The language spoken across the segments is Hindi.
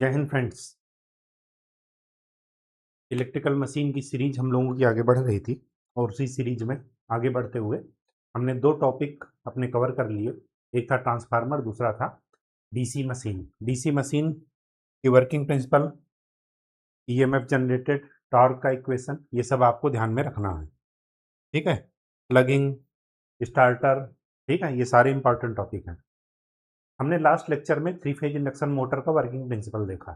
जय हिंद फ्रेंड्स। इलेक्ट्रिकल मशीन की सीरीज हम लोगों की आगे बढ़ रही थी और उसी सीरीज में आगे बढ़ते हुए हमने दो टॉपिक अपने कवर कर लिए। एक था ट्रांसफार्मर, दूसरा था डीसी मशीन। डीसी मशीन की working principle, EMF generated, torque का इक्वेशन, ये सब आपको ध्यान में रखना है। ठीक है, प्लगिंग, स्टार्टर, ठीक है, ये सारे इंपॉर्टेंट टॉपिक हैं। हमने लास्ट लेक्चर में 3 फेज इंडक्शन मोटर का वर्किंग प्रिंसिपल देखा।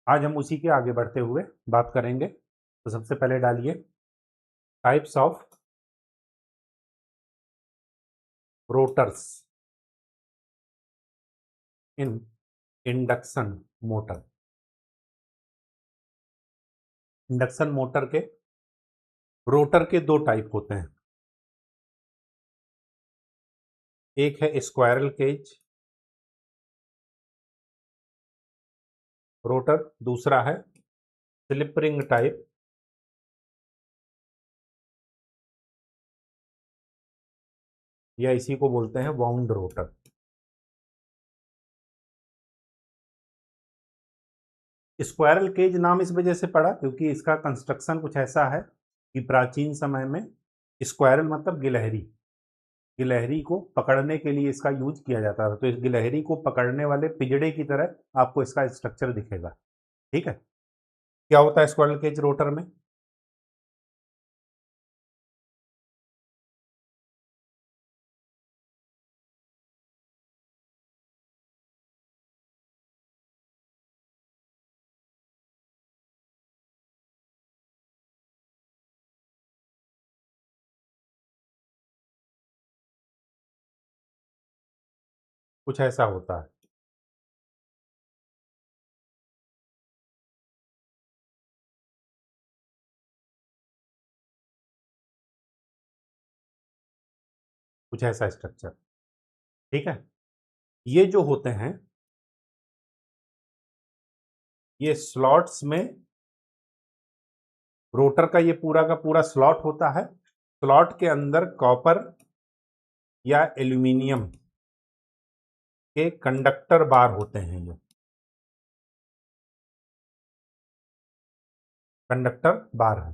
आज हम उसी के आगे बढ़ते हुए बात करेंगे। तो सबसे पहले डालिए types of rotors in induction motor. Induction motor के रोटर के दो टाइप होते हैं, एक है स्क्वायरल केज रोटर, दूसरा है स्लिप रिंग टाइप या इसी को बोलते हैं वाउंड रोटर। स्क्वायरल केज नाम इस वजह से पड़ा क्योंकि इसका कंस्ट्रक्शन कुछ ऐसा है कि प्राचीन समय में स्क्वायरल मतलब गिलहरी, गिलहरी को पकड़ने के लिए इसका यूज किया जाता था। तो इस गिलहरी को पकड़ने वाले पिजड़े की तरह आपको इसका स्ट्रक्चर दिखेगा। ठीक है, क्या होता है स्क्वायरल केज रोटर में? कुछ ऐसा होता है। कुछ ऐसा स्ट्रक्चर, ठीक है। ये जो होते हैं ये स्लॉट्स में, रोटर का ये पूरा का पूरा स्लॉट होता है। स्लॉट के अंदर कॉपर या एल्यूमिनियम के कंडक्टर बार होते हैं। ये कंडक्टर बार है,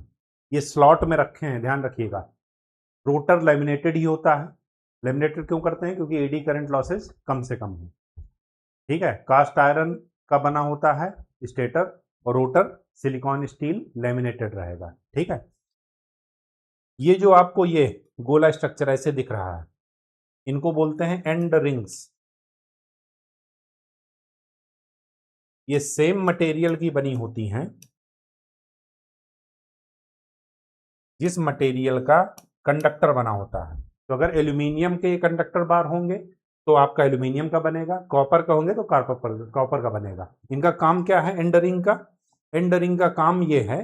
ये स्लॉट में रखे हैं, ध्यान रखिएगा। रोटर लैमिनेटेड ही होता है। लैमिनेटेड क्यों करते हैं? क्योंकि एडी करंट लॉसेस कम से कम हो। ठीक है, कास्ट आयरन का बना होता है स्टेटर और रोटर सिलिकॉन स्टील लैमिनेटेड रहेगा। ठीक है, ये जो आपको ये गोला स्ट्रक्चर ऐसे दिख रहा है, इनको बोलते हैं एंड रिंग्स। ये सेम मटेरियल की बनी होती हैं जिस मटेरियल का कंडक्टर बना होता है। तो अगर एल्यूमिनियम के कंडक्टर बार होंगे तो आपका एल्यूमिनियम का बनेगा, कॉपर का होंगे तो कॉपर का बनेगा। इनका काम क्या है? एंडरिंग का, एंडरिंग का काम ये है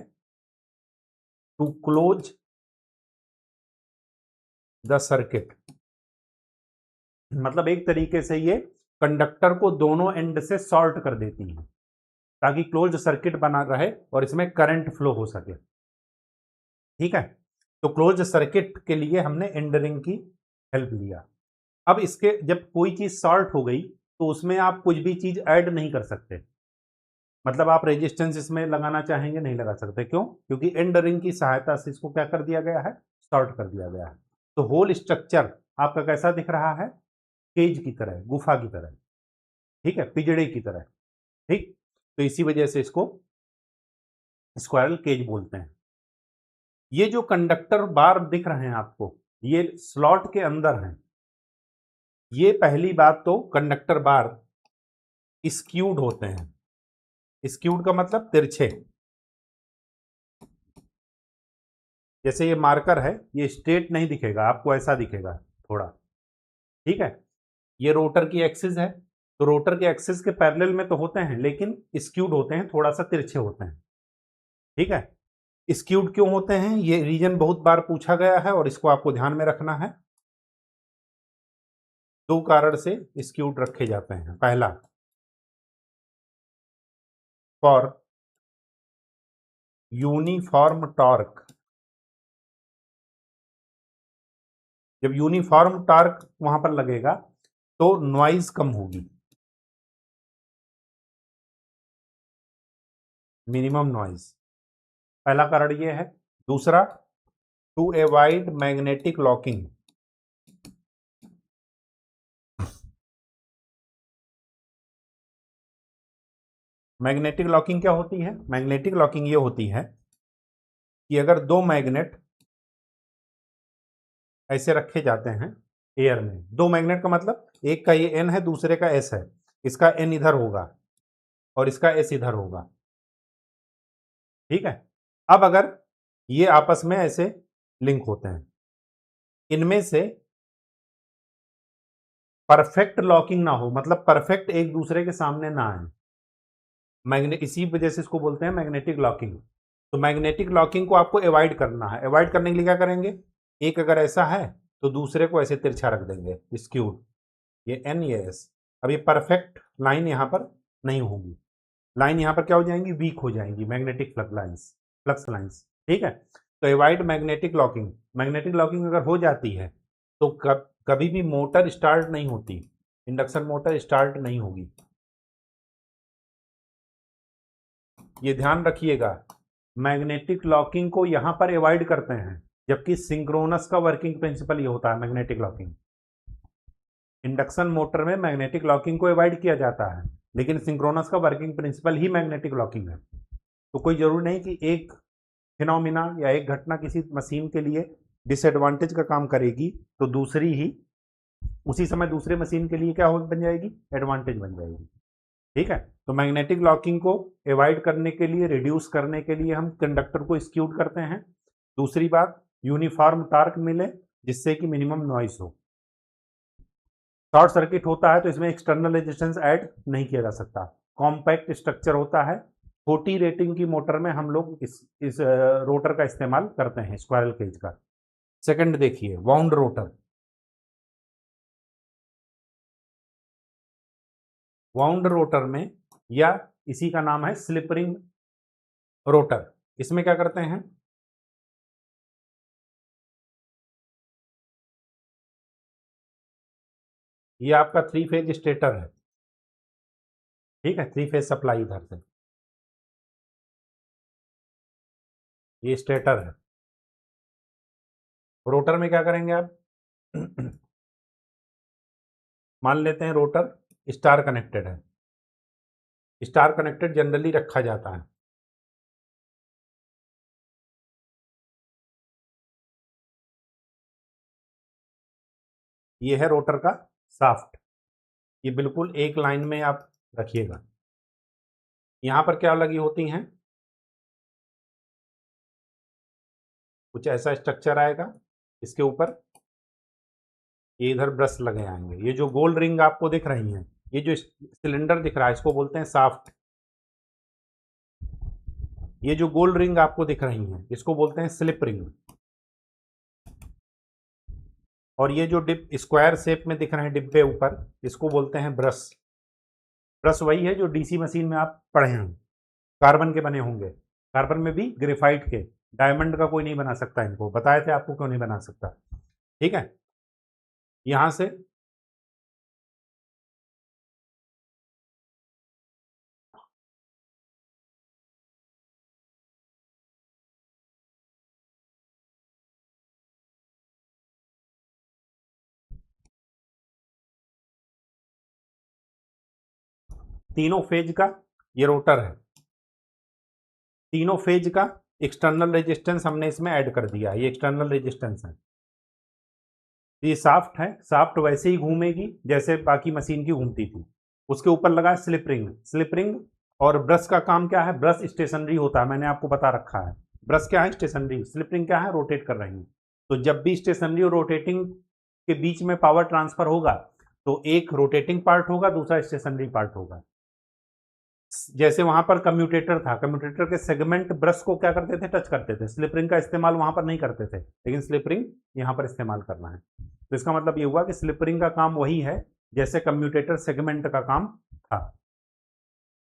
टू क्लोज द सर्किट। मतलब एक तरीके से ये कंडक्टर को दोनों एंड से सॉल्ट कर देती है ताकि क्लोज सर्किट बना रहे और इसमें करंट फ्लो हो सके। ठीक है, तो क्लोज सर्किट के लिए हमने एंडरिंग की हेल्प लिया। अब इसके जब कोई चीज सॉल्ट हो गई तो उसमें आप कुछ भी चीज ऐड नहीं कर सकते। मतलब आप रेजिस्टेंस इसमें लगाना चाहेंगे, नहीं लगा सकते। क्यों? क्योंकि एंड रिंग की सहायता से इसको क्या कर दिया गया है? सॉर्ट कर दिया गया है। तो होल स्ट्रक्चर आपका कैसा दिख रहा है? केज की तरह, गुफा की तरह, ठीक है, पिजड़े की तरह। ठीक, तो इसी वजह से इसको स्क्वायरल केज बोलते हैं। ये जो कंडक्टर बार दिख रहे हैं आपको, ये स्लॉट के अंदर हैं। ये पहली बात तो कंडक्टर बार स्क्यूड होते हैं। स्क्यूड का मतलब तिरछे। जैसे ये मार्कर है, ये स्ट्रेट नहीं दिखेगा आपको, ऐसा दिखेगा थोड़ा। ठीक है, ये रोटर की एक्सिस है, तो रोटर के एक्सिस के पैरेलल में तो होते हैं लेकिन स्क्यूड होते हैं, थोड़ा सा तिरछे होते हैं। ठीक है, स्क्यूड क्यों होते हैं ये रीजन बहुत बार पूछा गया है और इसको आपको ध्यान में रखना है। दो कारण से स्क्यूड रखे जाते हैं। पहला, फॉर यूनिफॉर्म टॉर्क। जब यूनिफॉर्म टॉर्क वहां पर लगेगा तो नॉइज कम होगी। मिनिमम नॉइज, पहला कारण ये है। दूसरा, to avoid magnetic locking. Magnetic locking क्या होती है? मैग्नेटिक लॉकिंग ये होती है कि अगर दो मैग्नेट ऐसे रखे जाते हैं एयर में, दो मैग्नेट का मतलब एक का ये एन है, दूसरे का एस है, इसका एन इधर होगा और इसका एस इधर होगा, ठीक है। अब अगर ये आपस में ऐसे लिंक होते हैं, इनमें से परफेक्ट लॉकिंग ना हो, मतलब परफेक्ट एक दूसरे के सामने ना आए, मैग्नेट, इसी वजह से इसको बोलते हैं मैग्नेटिक लॉकिंग। तो मैग्नेटिक लॉकिंग को आपको अवॉइड करना है। अवॉइड करने के लिए क्या करेंगे? एक अगर ऐसा है तो दूसरे को ऐसे तिरछा रख देंगे, स्क्यूड, ये एन ये एस। अब ये परफेक्ट लाइन यहाँ पर नहीं होगी, लाइन यहाँ पर क्या हो जाएंगी? वीक हो जाएंगी, मैग्नेटिक फ्लक्स लाइंस, ठीक है। तो avoid magnetic locking. Magnetic locking अगर हो जाती है तो कभी भी मोटर स्टार्ट नहीं होती, इंडक्शन मोटर स्टार्ट नहीं होगी। ये ध्यान रखिएगा, मैग्नेटिक लॉकिंग को यहां पर अवॉइड करते हैं, जबकि सिंक्रोनस का वर्किंग प्रिंसिपल ये होता है मैग्नेटिक लॉकिंग। इंडक्शन मोटर में मैग्नेटिक लॉकिंग को अवॉइड किया जाता है, लेकिन सिंक्रोनस का वर्किंग प्रिंसिपल ही मैग्नेटिक लॉकिंग है। तो कोई जरूरी नहीं कि एक फिनोमिना या एक घटना किसी मशीन के लिए डिसएडवांटेज का काम करेगी तो दूसरी ही उसी समय दूसरे मशीन के लिए क्या हो बन जाएगी? एडवांटेज बन जाएगी, ठीक है। तो मैग्नेटिक लॉकिंग को अवॉइड करने के लिए, रिड्यूस करने के लिए हम कंडक्टर को स्क्यूड करते हैं। दूसरी बात, यूनिफॉर्म टार्क मिले जिससे कि मिनिमम नॉइस हो। शॉर्ट सर्किट होता है तो इसमें एक्सटर्नल रेजिस्टेंस ऐड नहीं किया जा सकता। कॉम्पैक्ट स्ट्रक्चर होता है, छोटी रेटिंग की मोटर में हम लोग इस रोटर का इस्तेमाल करते हैं, स्क्वायरल केज का। सेकंड देखिए, वाउंड रोटर। वाउंड रोटर में, या इसी का नाम है स्लिप रिंग रोटर, इसमें क्या करते हैं? ये आपका 3 फेज स्टेटर है, ठीक है, 3 फेज सप्लाई इधर से, ये स्टेटर है। रोटर में क्या करेंगे आप? मान लेते हैं रोटर स्टार कनेक्टेड है, स्टार कनेक्टेड जनरली रखा जाता है। ये है रोटर का शाफ्ट, ये बिल्कुल एक लाइन में आप रखिएगा। यहां पर क्या लगी होती हैं? कुछ ऐसा स्ट्रक्चर आएगा, इसके ऊपर ये इधर ब्रश लगे आएंगे। ये जो गोल रिंग आपको दिख रही हैं, ये जो सिलेंडर दिख रहा है, इसको बोलते हैं शाफ्ट। ये जो गोल रिंग आपको दिख रही हैं, इसको बोलते हैं स्लिप रिंग। और ये जो डिप स्क्वायर शेप में दिख रहे हैं डिब्बे ऊपर, इसको बोलते हैं ब्रश। ब्रश वही है जो डीसी मशीन में आप पढ़े हैं, कार्बन के बने होंगे। कार्बन में भी ग्रेफाइट के, डायमंड का कोई नहीं बना सकता, इनको बताए थे आपको क्यों नहीं बना सकता, ठीक है। यहां से तीनों फेज का ये रोटर है, तीनों फेज का एक्सटर्नल रेजिस्टेंस हमने इसमें ऐड कर दिया है, ये एक्सटर्नल रेजिस्टेंस है। ये शाफ्ट है, शाफ्ट वैसे ही घूमेगी जैसे बाकी मशीन की घूमती थी। उसके ऊपर लगा है स्लिप रिंग। स्लिप रिंग और ब्रश का काम क्या है? ब्रश स्टेशनरी होता है, मैंने आपको बता रखा है। ब्रश क्या है? स्टेशनरी। स्लिप रिंग क्या है? रोटेट कर रही है। तो जब भी स्टेशनरी और रोटेटिंग के बीच में पावर ट्रांसफर होगा तो एक रोटेटिंग पार्ट होगा, दूसरा स्टेशनरी पार्ट होगा। जैसे वहां पर कम्यूटेटर था, कम्यूटेटर के सेगमेंट ब्रश को क्या करते थे? टच करते थे। स्लिप रिंग का इस्तेमाल वहां पर नहीं करते थे, लेकिन स्लिप रिंग यहां पर इस्तेमाल करना है। तो इसका मतलब ये हुआ कि स्लिप रिंग का काम वही है जैसे कम्यूटेटर सेगमेंट का काम था,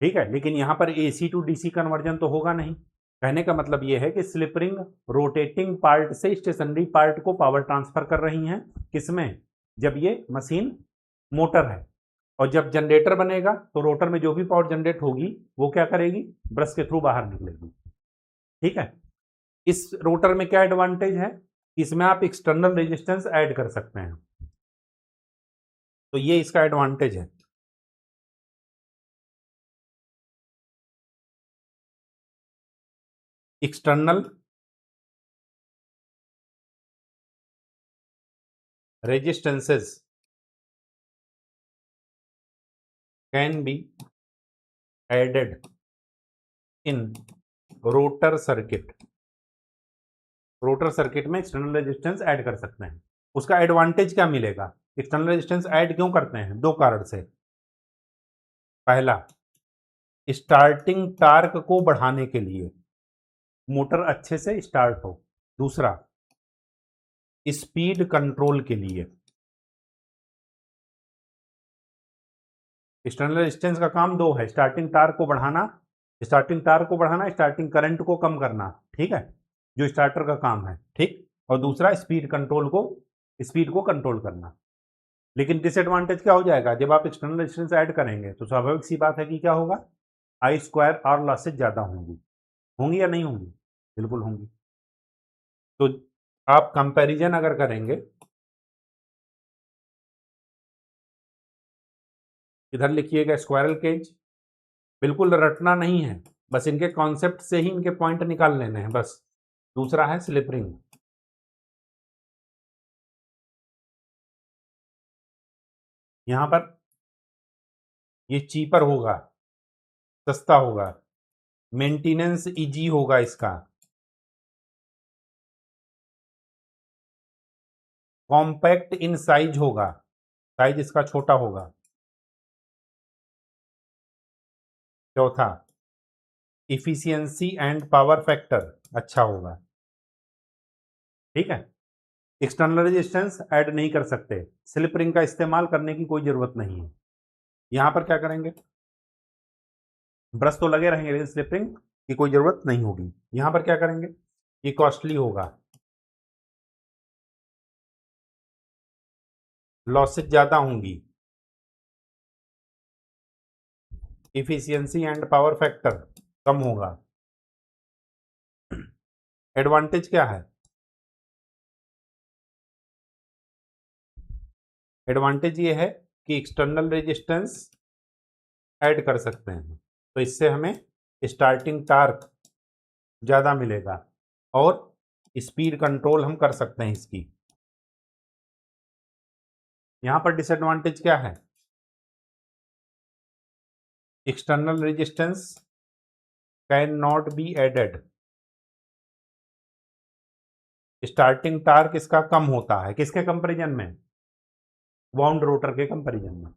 ठीक है। लेकिन यहां पर एसी टू डीसी कन्वर्जन तो होगा नहीं। कहने का मतलब यह है कि स्लिप रिंग रोटेटिंग पार्ट से स्टेशनरी पार्ट को पावर ट्रांसफर कर रही हैं, किसमें? जब ये मशीन मोटर है। और जब जनरेटर बनेगा तो रोटर में जो भी पावर जनरेट होगी वो क्या करेगी, ब्रश के थ्रू बाहर निकलेगी। ठीक है, इस रोटर में क्या एडवांटेज है, इसमें आप एक्सटर्नल रेजिस्टेंस ऐड कर सकते हैं, तो ये इसका एडवांटेज है। External resistances can be added in rotor circuit. Rotor circuit में एक्सटर्नल रेजिस्टेंस ऐड कर सकते हैं। उसका एडवांटेज क्या मिलेगा, एक्सटर्नल रेजिस्टेंस ऐड क्यों करते हैं, दो कारण से। पहला, स्टार्टिंग टार्क को बढ़ाने के लिए, मोटर अच्छे से स्टार्ट हो। दूसरा, स्पीड कंट्रोल के लिए। एक्सटर्नल रेजिस्टेंस का काम दो है, स्टार्टिंग टार्क को बढ़ाना, स्टार्टिंग करंट को कम करना, ठीक है, जो स्टार्टर का काम है, ठीक। और दूसरा स्पीड को कंट्रोल करना। लेकिन डिसएडवांटेज क्या हो जाएगा, जब आप एक्सटर्नल रेजिस्टेंस ऐड करेंगे तो स्वाभाविक सी बात है कि क्या होगा, आई स्क्वायर आर लॉसेज ज्यादा होंगी या नहीं होंगी, बिल्कुल होंगी। तो आप कंपैरिजन अगर करेंगे, इधर लिखिएगा स्क्वायरल केज, बिल्कुल रटना नहीं है, बस इनके कॉन्सेप्ट से ही इनके पॉइंट निकाल लेने हैं बस। दूसरा है स्लिप रिंग, यहां पर ये चीपर होगा, सस्ता होगा, मेंटेनेंस इजी होगा इसका, कॉम्पैक्ट इन साइज होगा, साइज इसका छोटा होगा। चौथा, इफिशियंसी एंड पावर फैक्टर अच्छा होगा। ठीक है, एक्सटर्नल रेजिस्टेंस ऐड नहीं कर सकते, स्लिप रिंग का इस्तेमाल करने की कोई जरूरत नहीं है। यहां पर क्या करेंगे, ब्रश तो लगे रहेंगे लेकिन स्लिप रिंग की कोई जरूरत नहीं होगी। यहां पर क्या करेंगे, ये कॉस्टली होगा, लॉसेज ज्यादा होंगी, इफिशियंसी एंड पावर फैक्टर कम होगा। एडवांटेज क्या है, एडवांटेज ये है कि एक्सटर्नल रेजिस्टेंस ऐड कर सकते हैं, तो इससे हमें स्टार्टिंग टार्क ज़्यादा मिलेगा और स्पीड कंट्रोल हम कर सकते हैं इसकी। यहां पर डिसएडवांटेज क्या है, external resistance can not be added, starting torque इसका कम होता है, किसके कंपैरिजन में, वाउंड रोटर के कंपैरिजन में।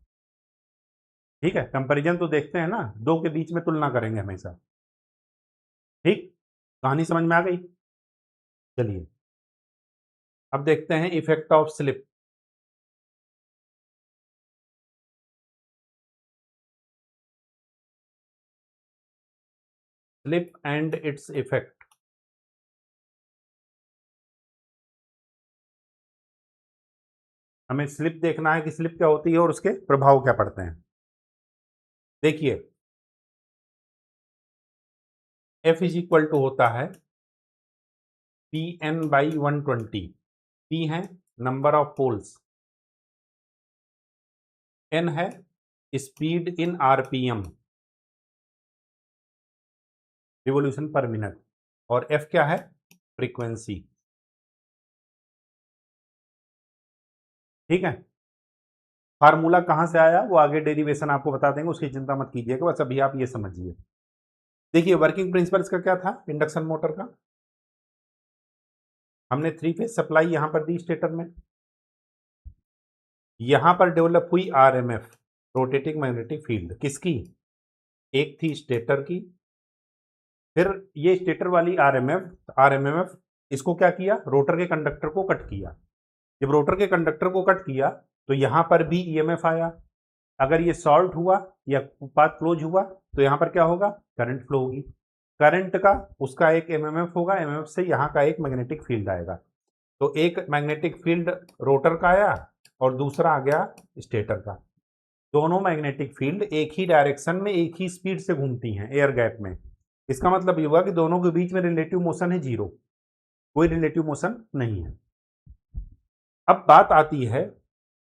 ठीक है, कंपैरिजन तो देखते हैं ना, दो के बीच में तुलना करेंगे हमेशा। ठीक, कहानी समझ में आ गई। चलिए अब देखते हैं effect of slip. Slip and its effect. हमें स्लिप देखना है कि स्लिप क्या होती है और उसके प्रभाव क्या पड़ते हैं। देखिए, एफ इज इक्वल टू होता है पी एन बाई 120। पी है नंबर ऑफ पोल्स, एन है speed in RPM, revolution per minute, और एफ क्या है, फ्रीक्वेंसी। ठीक है, फार्मूला कहां से आया वो आगे डेरिवेशन आपको बता देंगे, उसकी चिंता मत कीजिएगा, बस अभी आप ये समझिए। देखिए वर्किंग प्रिंसिपल इसका क्या था, इंडक्शन मोटर का, हमने 3 फेज सप्लाई यहां पर दी स्टेटर में, यहां पर डेवलप हुई आरएमएफ, रोटेटिंग मैग्नेटिक फील्ड, किसकी, एक थी स्टेटर की, फिर ये स्टेटर वाली आरएमएफ इसको क्या किया, रोटर के कंडक्टर को कट किया। जब रोटर के कंडक्टर को कट किया तो यहां पर भी ईएमएफ आया, अगर ये सॉल्ट हुआ या पाथ क्लोज हुआ तो यहां पर क्या होगा, करंट फ्लो होगी, करंट का उसका एक एमएमएफ होगा, एमएमएफ से यहां का एक मैग्नेटिक फील्ड आएगा। तो एक मैग्नेटिक फील्ड रोटर का आया और दूसरा आ गया स्टेटर का। दोनों मैग्नेटिक फील्ड एक ही डायरेक्शन में एक ही स्पीड से घूमती हैं एयर गैप में। इसका मतलब ये हुआ कि दोनों के बीच में रिलेटिव मोशन है जीरो, कोई रिलेटिव मोशन नहीं है। अब बात आती है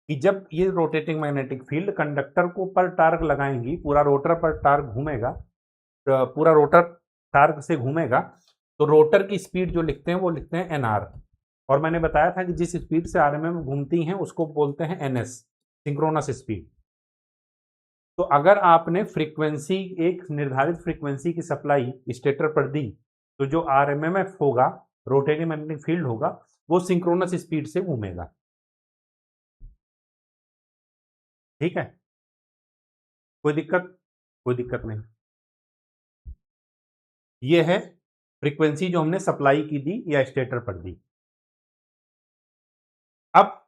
कि जब ये रोटेटिंग मैग्नेटिक फील्ड कंडक्टर को पर टार्क लगाएंगी, पूरा रोटर पर टार्क घूमेगा, पूरा रोटर टार्क से घूमेगा, तो रोटर की स्पीड जो लिखते हैं वो लिखते हैं एनआर। और मैंने बताया था कि जिस स्पीड से आरएमएम घूमती हैं उसको बोलते हैं एनएस, सिंक्रोनस स्पीड। तो अगर आपने फ्रीक्वेंसी, एक निर्धारित फ्रीक्वेंसी की सप्लाई स्टेटर पर दी, तो जो आरएमएमएफ होगा, रोटेटिंग मैग्नेटिक फील्ड होगा, वो सिंक्रोनस स्पीड से घूमेगा। ठीक है, कोई दिक्कत? कोई दिक्कत नहीं। ये है फ्रीक्वेंसी जो हमने सप्लाई की दी या स्टेटर पर दी। अब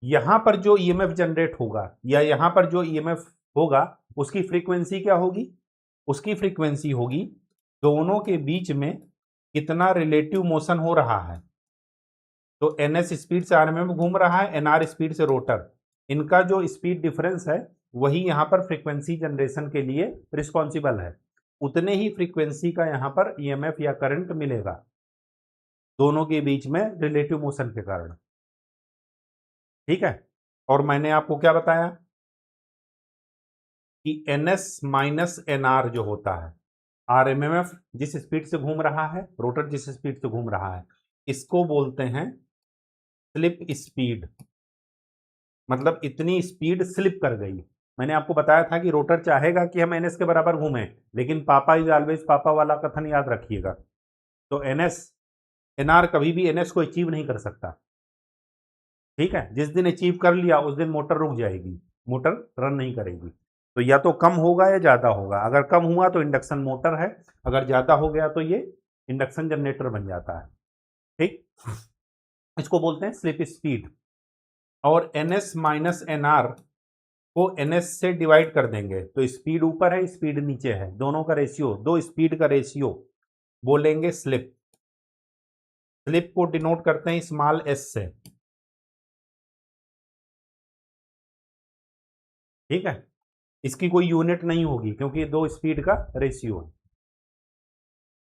यहां पर जो ईएमएफ जनरेट होगा या यहां पर जो ईएमएफ होगा उसकी फ्रीक्वेंसी क्या होगी? उसकी फ्रीक्वेंसी होगी दोनों के बीच में कितना रिलेटिव मोशन हो रहा है। तो एनएस स्पीड से आरएमएम घूम रहा है, एनआर स्पीड से रोटर, इनका जो स्पीड डिफरेंस है वही यहां पर फ्रीक्वेंसी जनरेशन के लिए रिस्पॉन्सिबल है। उतने ही फ्रीक्वेंसी का यहां पर ईएमएफ या करंट मिलेगा दोनों के बीच में रिलेटिव मोशन के कारण। ठीक है, और मैंने आपको क्या बताया कि एनएस माइनस एनआर जो होता है, आरएमएमएफ जिस स्पीड से घूम रहा है, रोटर जिस स्पीड से घूम रहा है, इसको बोलते हैं स्लिप स्पीड। मतलब इतनी स्पीड स्लिप कर गई। मैंने आपको बताया था कि रोटर चाहेगा कि हम एनएस के बराबर घूमें, लेकिन पापा इज ऑलवेज पापा वाला कथन याद रखिएगा। तो एनएस एनआर कभी भी एनएस को अचीव नहीं कर सकता। ठीक है, जिस दिन अचीव कर लिया उस दिन मोटर रुक जाएगी, मोटर रन नहीं करेगी। तो या तो कम होगा या ज़्यादा होगा। अगर कम हुआ तो इंडक्शन मोटर है, अगर ज़्यादा हो गया तो ये इंडक्शन जनरेटर बन जाता है। ठीक, इसको बोलते हैं स्लिप स्पीड। और एनएस माइनस एनआर को एनएस से डिवाइड कर देंगे तो स्पीड ऊपर है, स्पीड नीचे है, दोनों का रेशियो, दो स्पीड का रेशियो बोलेंगे स्लिप। स्लिप को डिनोट करते हैं स्मॉल एस से। ठीक है, इसकी कोई यूनिट नहीं होगी क्योंकि दो स्पीड का रेशियो है।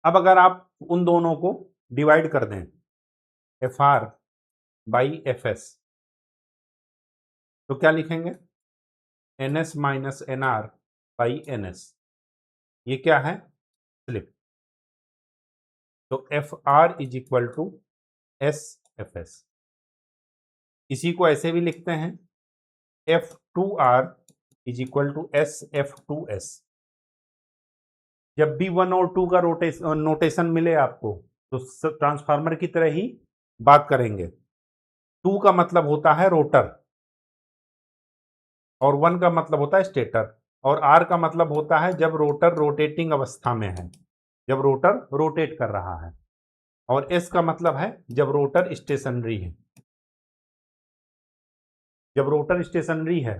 अब अगर आप उन दोनों को डिवाइड कर दें F R by F S, तो क्या लिखेंगे? N S minus N R by N S. ये क्या है? स्लिप। तो F R is equal to S F S. इसी को ऐसे भी लिखते हैं F two R is equal to S F two S. जब भी 1 और 2 का नोटेशन मिले आपको तो ट्रांसफार्मर की तरह ही बात करेंगे। 2 का मतलब होता है रोटर और 1 का मतलब होता है स्टेटर, और आर का मतलब होता है जब रोटर रोटेटिंग अवस्था में है, जब रोटर रोटेट कर रहा है, और एस का मतलब है जब रोटर स्टेशनरी है। जब रोटर स्टेशनरी है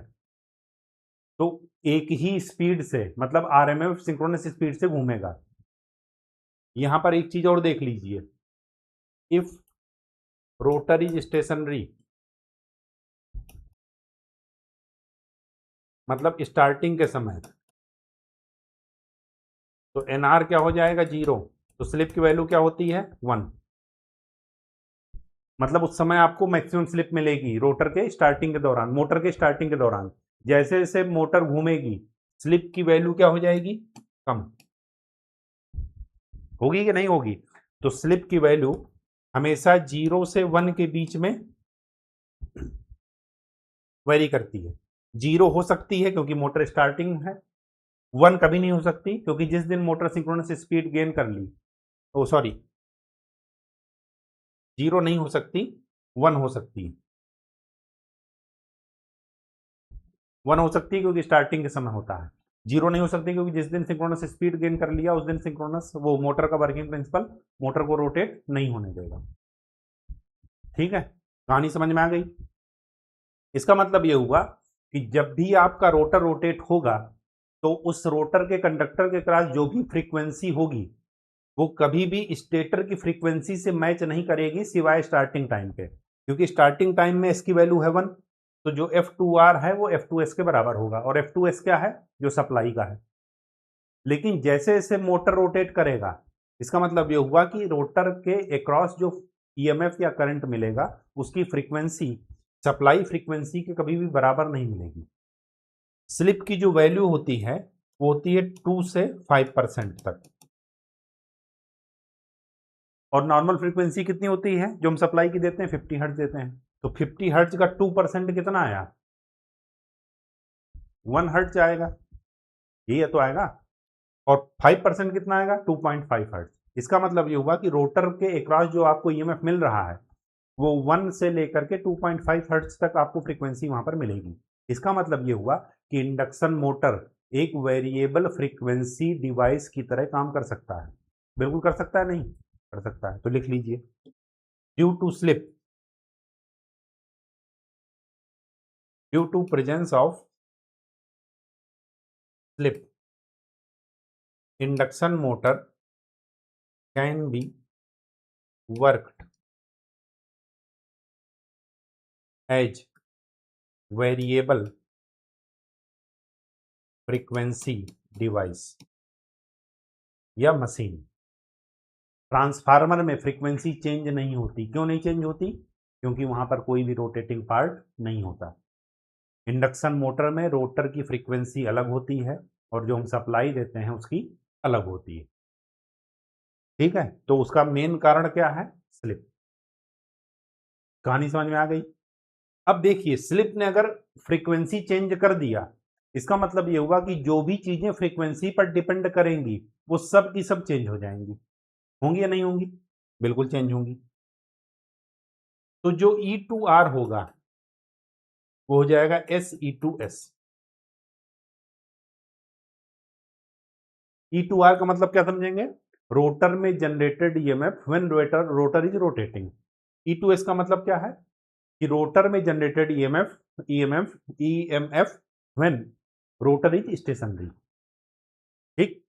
तो एक ही स्पीड से, मतलब आरएमएफ सिंक्रोनस स्पीड से घूमेगा। यहां पर एक चीज और देख लीजिए, इफ रोटर इज स्टेशनरी मतलब स्टार्टिंग के समय, तो एनआर क्या हो जाएगा? 0। तो स्लिप की वैल्यू क्या होती है? 1। मतलब उस समय आपको मैक्सिमम स्लिप मिलेगी रोटर के स्टार्टिंग के दौरान, मोटर के स्टार्टिंग के दौरान। जैसे जैसे मोटर घूमेगी स्लिप की वैल्यू क्या हो जाएगी? कम होगी कि नहीं होगी? तो स्लिप की वैल्यू हमेशा 0 से 1 के बीच में वेरी करती है। 0 हो सकती है क्योंकि मोटर स्टार्टिंग है, 1 कभी नहीं हो सकती क्योंकि जिस दिन मोटर सिंक्रोनस स्पीड गेन कर ली, ओ सॉरी 0 नहीं हो सकती, 1 हो सकती है। 1 हो सकती है क्योंकि स्टार्टिंग के समय होता है, 0 नहीं हो सकती क्योंकि जिस दिन सिंक्रोनस स्पीड गेन कर लिया उस दिन सिंक्रोनस वो मोटर का वर्किंग प्रिंसिपल मोटर को रोटेट नहीं होने देगा। ठीक है, कहानी समझ में आ गई? इसका मतलब यह हुआ कि जब भी आपका रोटर रोटेट होगा तो उस रोटर के कंडक्टर के क्रॉस जो भी फ्रीक्वेंसी होगी वो कभी भी स्टेटर की फ्रीक्वेंसी से मैच नहीं करेगी सिवाय स्टार्टिंग टाइम पे, क्योंकि स्टार्टिंग टाइम में इसकी वैल्यू है 1 तो जो F2R है वो F2S के बराबर होगा, और F2S क्या है, जो सप्लाई का है। लेकिन जैसे जैसे मोटर रोटेट करेगा, इसका मतलब ये हुआ कि रोटर के अक्रॉस जो ईएमएफ या करंट मिलेगा, उसकी फ्रीक्वेंसी सप्लाई फ्रीक्वेंसी के कभी भी बराबर नहीं मिलेगी। स्लिप की जो वैल्यू होती है वो होती है 2 से 5% तक, और नॉर्मल फ्रीक्वेंसी कितनी होती है जो हम सप्लाई की देते हैं, 50 हर्ट्ज देते हैं। तो 50 हर्ट्ज का 2% कितना आया, 1 हर्ट्ज आएगा, यही तो आएगा। और 5% कितना आएगा, 2.5 हर्ट्ज। इसका मतलब ये हुआ कि रोटर के अक्रॉस जो आपको ईएमएफ मिल रहा है वो 1 से लेकर के 2.5 हर्ट्ज तक आपको फ्रीक्वेंसी वहां पर मिलेगी। इसका मतलब ये हुआ कि इंडक्शन मोटर एक वेरिएबल फ्रीक्वेंसी डिवाइस की तरह काम कर सकता है। बिल्कुल कर सकता है, नहीं कर सकता है, तो लिख लीजिए, due to slip, due to presence of slip, induction motor can be worked as variable frequency device या मशीन। ट्रांसफार्मर में फ्रीक्वेंसी चेंज नहीं होती, क्यों नहीं चेंज होती, क्योंकि वहां पर कोई भी रोटेटिंग पार्ट नहीं होता। इंडक्शन मोटर में रोटर की फ्रीक्वेंसी अलग होती है और जो हम सप्लाई देते हैं उसकी अलग होती है। ठीक है, तो उसका मेन कारण क्या है, स्लिप। कहानी समझ में आ गई। अब देखिए, स्लिप ने अगर फ्रीक्वेंसी चेंज कर दिया, इसका मतलब ये हुआ कि जो भी चीजें फ्रीक्वेंसी पर डिपेंड करेंगी वो सब की सब चेंज हो जाएंगी। होंगी या नहीं होंगी, बिल्कुल चेंज होंगी। तो जो E2R होगा वो हो जाएगा SE2S। E2R का मतलब क्या समझेंगे, रोटर में generated EMF when rotor is rotating. E2S का मतलब क्या है कि रोटर में generated EMF when rotor is stationary. ठीक,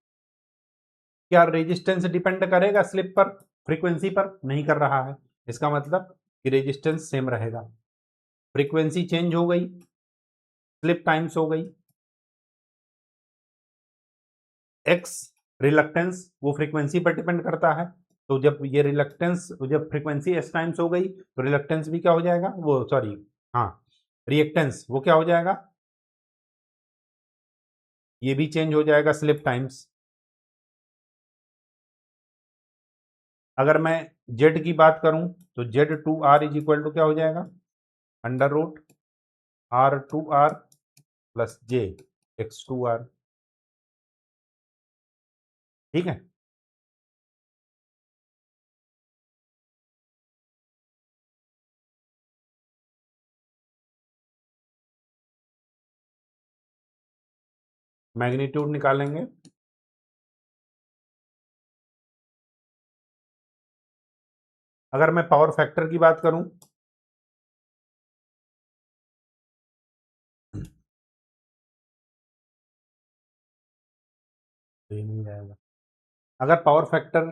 क्या रेजिस्टेंस डिपेंड करेगा स्लिप पर, फ्रीक्वेंसी पर, नहीं कर रहा है। इसका मतलब कि रेजिस्टेंस सेम रहेगा। फ्रीक्वेंसी चेंज हो गई, स्लिप टाइम्स हो गई, एक्स रिलक्टेंस वो फ्रीक्वेंसी पर डिपेंड करता है। तो जब ये रिलक्टेंस, जब फ्रीक्वेंसी एस टाइम्स हो गई तो रिलक्टेंस भी क्या हो जाएगा, वो सॉरी, हाँ, रिएक्टेंस वो क्या हो जाएगा, ये भी चेंज हो जाएगा स्लिप टाइम्स। अगर मैं जेड की बात करूं तो Z2R इज इक्वल टू क्या हो जाएगा, under root R2R plus JX2R। ठीक है, मैग्नीट्यूड निकालेंगे। अगर मैं पावर फैक्टर की बात करूं, तो ये नहीं जाएगा। अगर पावर फैक्टर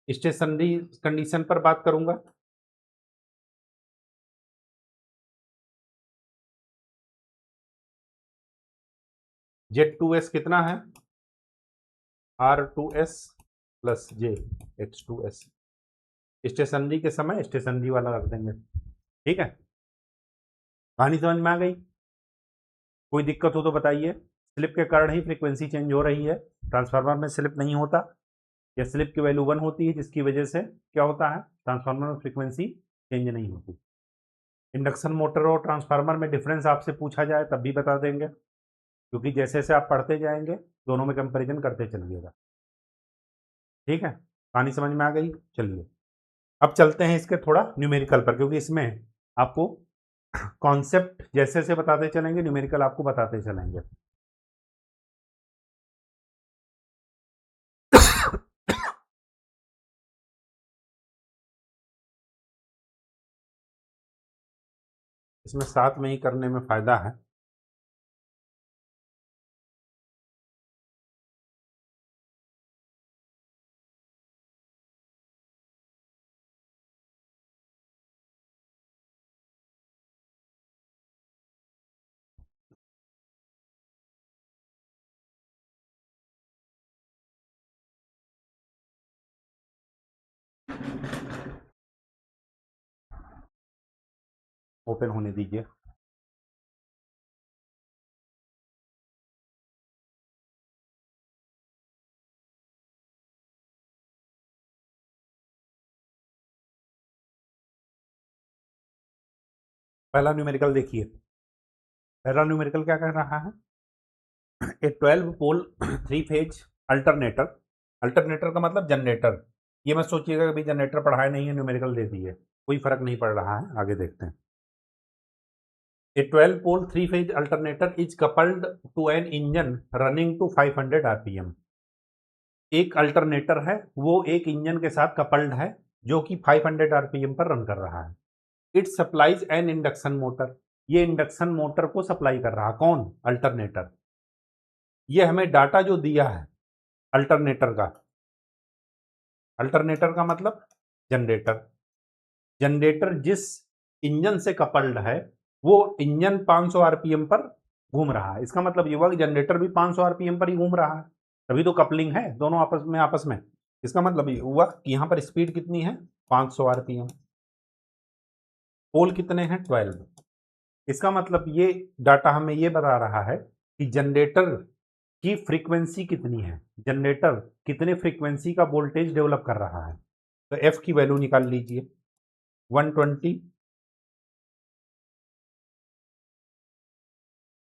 स्टेशनरी कंडीशन पर बात करूंगा, Z2S कितना है, R2S प्लस JX2S। स्टेशनरी के समय स्टेशनरी वाला रख देंगे। ठीक है, कहानी समझ में आ गई। कोई दिक्कत हो तो बताइए। स्लिप के कारण ही फ्रीक्वेंसी चेंज हो रही है, ट्रांसफार्मर में स्लिप नहीं होता, या स्लिप की वैल्यू 1 होती है जिसकी वजह से क्या होता है, ट्रांसफार्मर में फ्रीक्वेंसी चेंज नहीं होती। इंडक्शन मोटर और ट्रांसफार्मर में डिफरेंस आपसे पूछा जाए तब भी बता देंगे, क्योंकि जैसे जैसे आप पढ़ते जाएंगे दोनों में कंपेरिजन करते चलिएगा। ठीक है, कहानी समझ में आ गई। चलिए अब चलते हैं इसके थोड़ा न्यूमेरिकल पर, क्योंकि इसमें आपको कॉन्सेप्ट जैसे जैसे बताते चलेंगे न्यूमेरिकल आपको बताते चलेंगे। इसमें साथ में ही करने में फायदा है। ओपन होने दीजिए। पहला न्यूमेरिकल देखिए। पहला न्यूमेरिकल क्या कह रहा है? ए 12 पोल 3 फेज अल्टरनेटर। अल्टरनेटर का मतलब जनरेटर। ये मत सोचिएगा कि भाई जनरेटर पढ़ाए नहीं है, न्यूमेरिकल दे दिए, कोई फर्क नहीं पड़ रहा है। आगे देखते हैं। A 12 pole 3 phase alternator is coupled to an engine running to 500 RPM. एक अल्टरनेटर है, वो एक इंजन के साथ कपल्ड है जो कि 500 आरपीएम पर रन कर रहा है। It supplies N induction motor. ये इंडक्शन मोटर को सप्लाई कर रहा। कौन? अल्टरनेटर। ये हमें डाटा जो दिया है अल्टरनेटर का, अल्टरनेटर का मतलब जनरेटर। जनरेटर जिस इंजन से कपल्ड है वो इंजन 500 आरपीएम पर घूम रहा है। इसका मतलब ये हुआ कि जनरेटर भी 500 आरपीएम पर ही घूम रहा है, तभी तो कपलिंग है दोनों आपस में। इसका मतलब ये हुआ कि यहां पर स्पीड कितनी है? 500 आरपीएम। पोल कितने हैं? 12। इसका मतलब ये डाटा हमें ये बता रहा है कि जनरेटर की फ्रीक्वेंसी कितनी है, जनरेटर कितने फ्रीक्वेंसी का वोल्टेज डेवलप कर रहा है। तो एफ की वैल्यू निकाल लीजिए। 120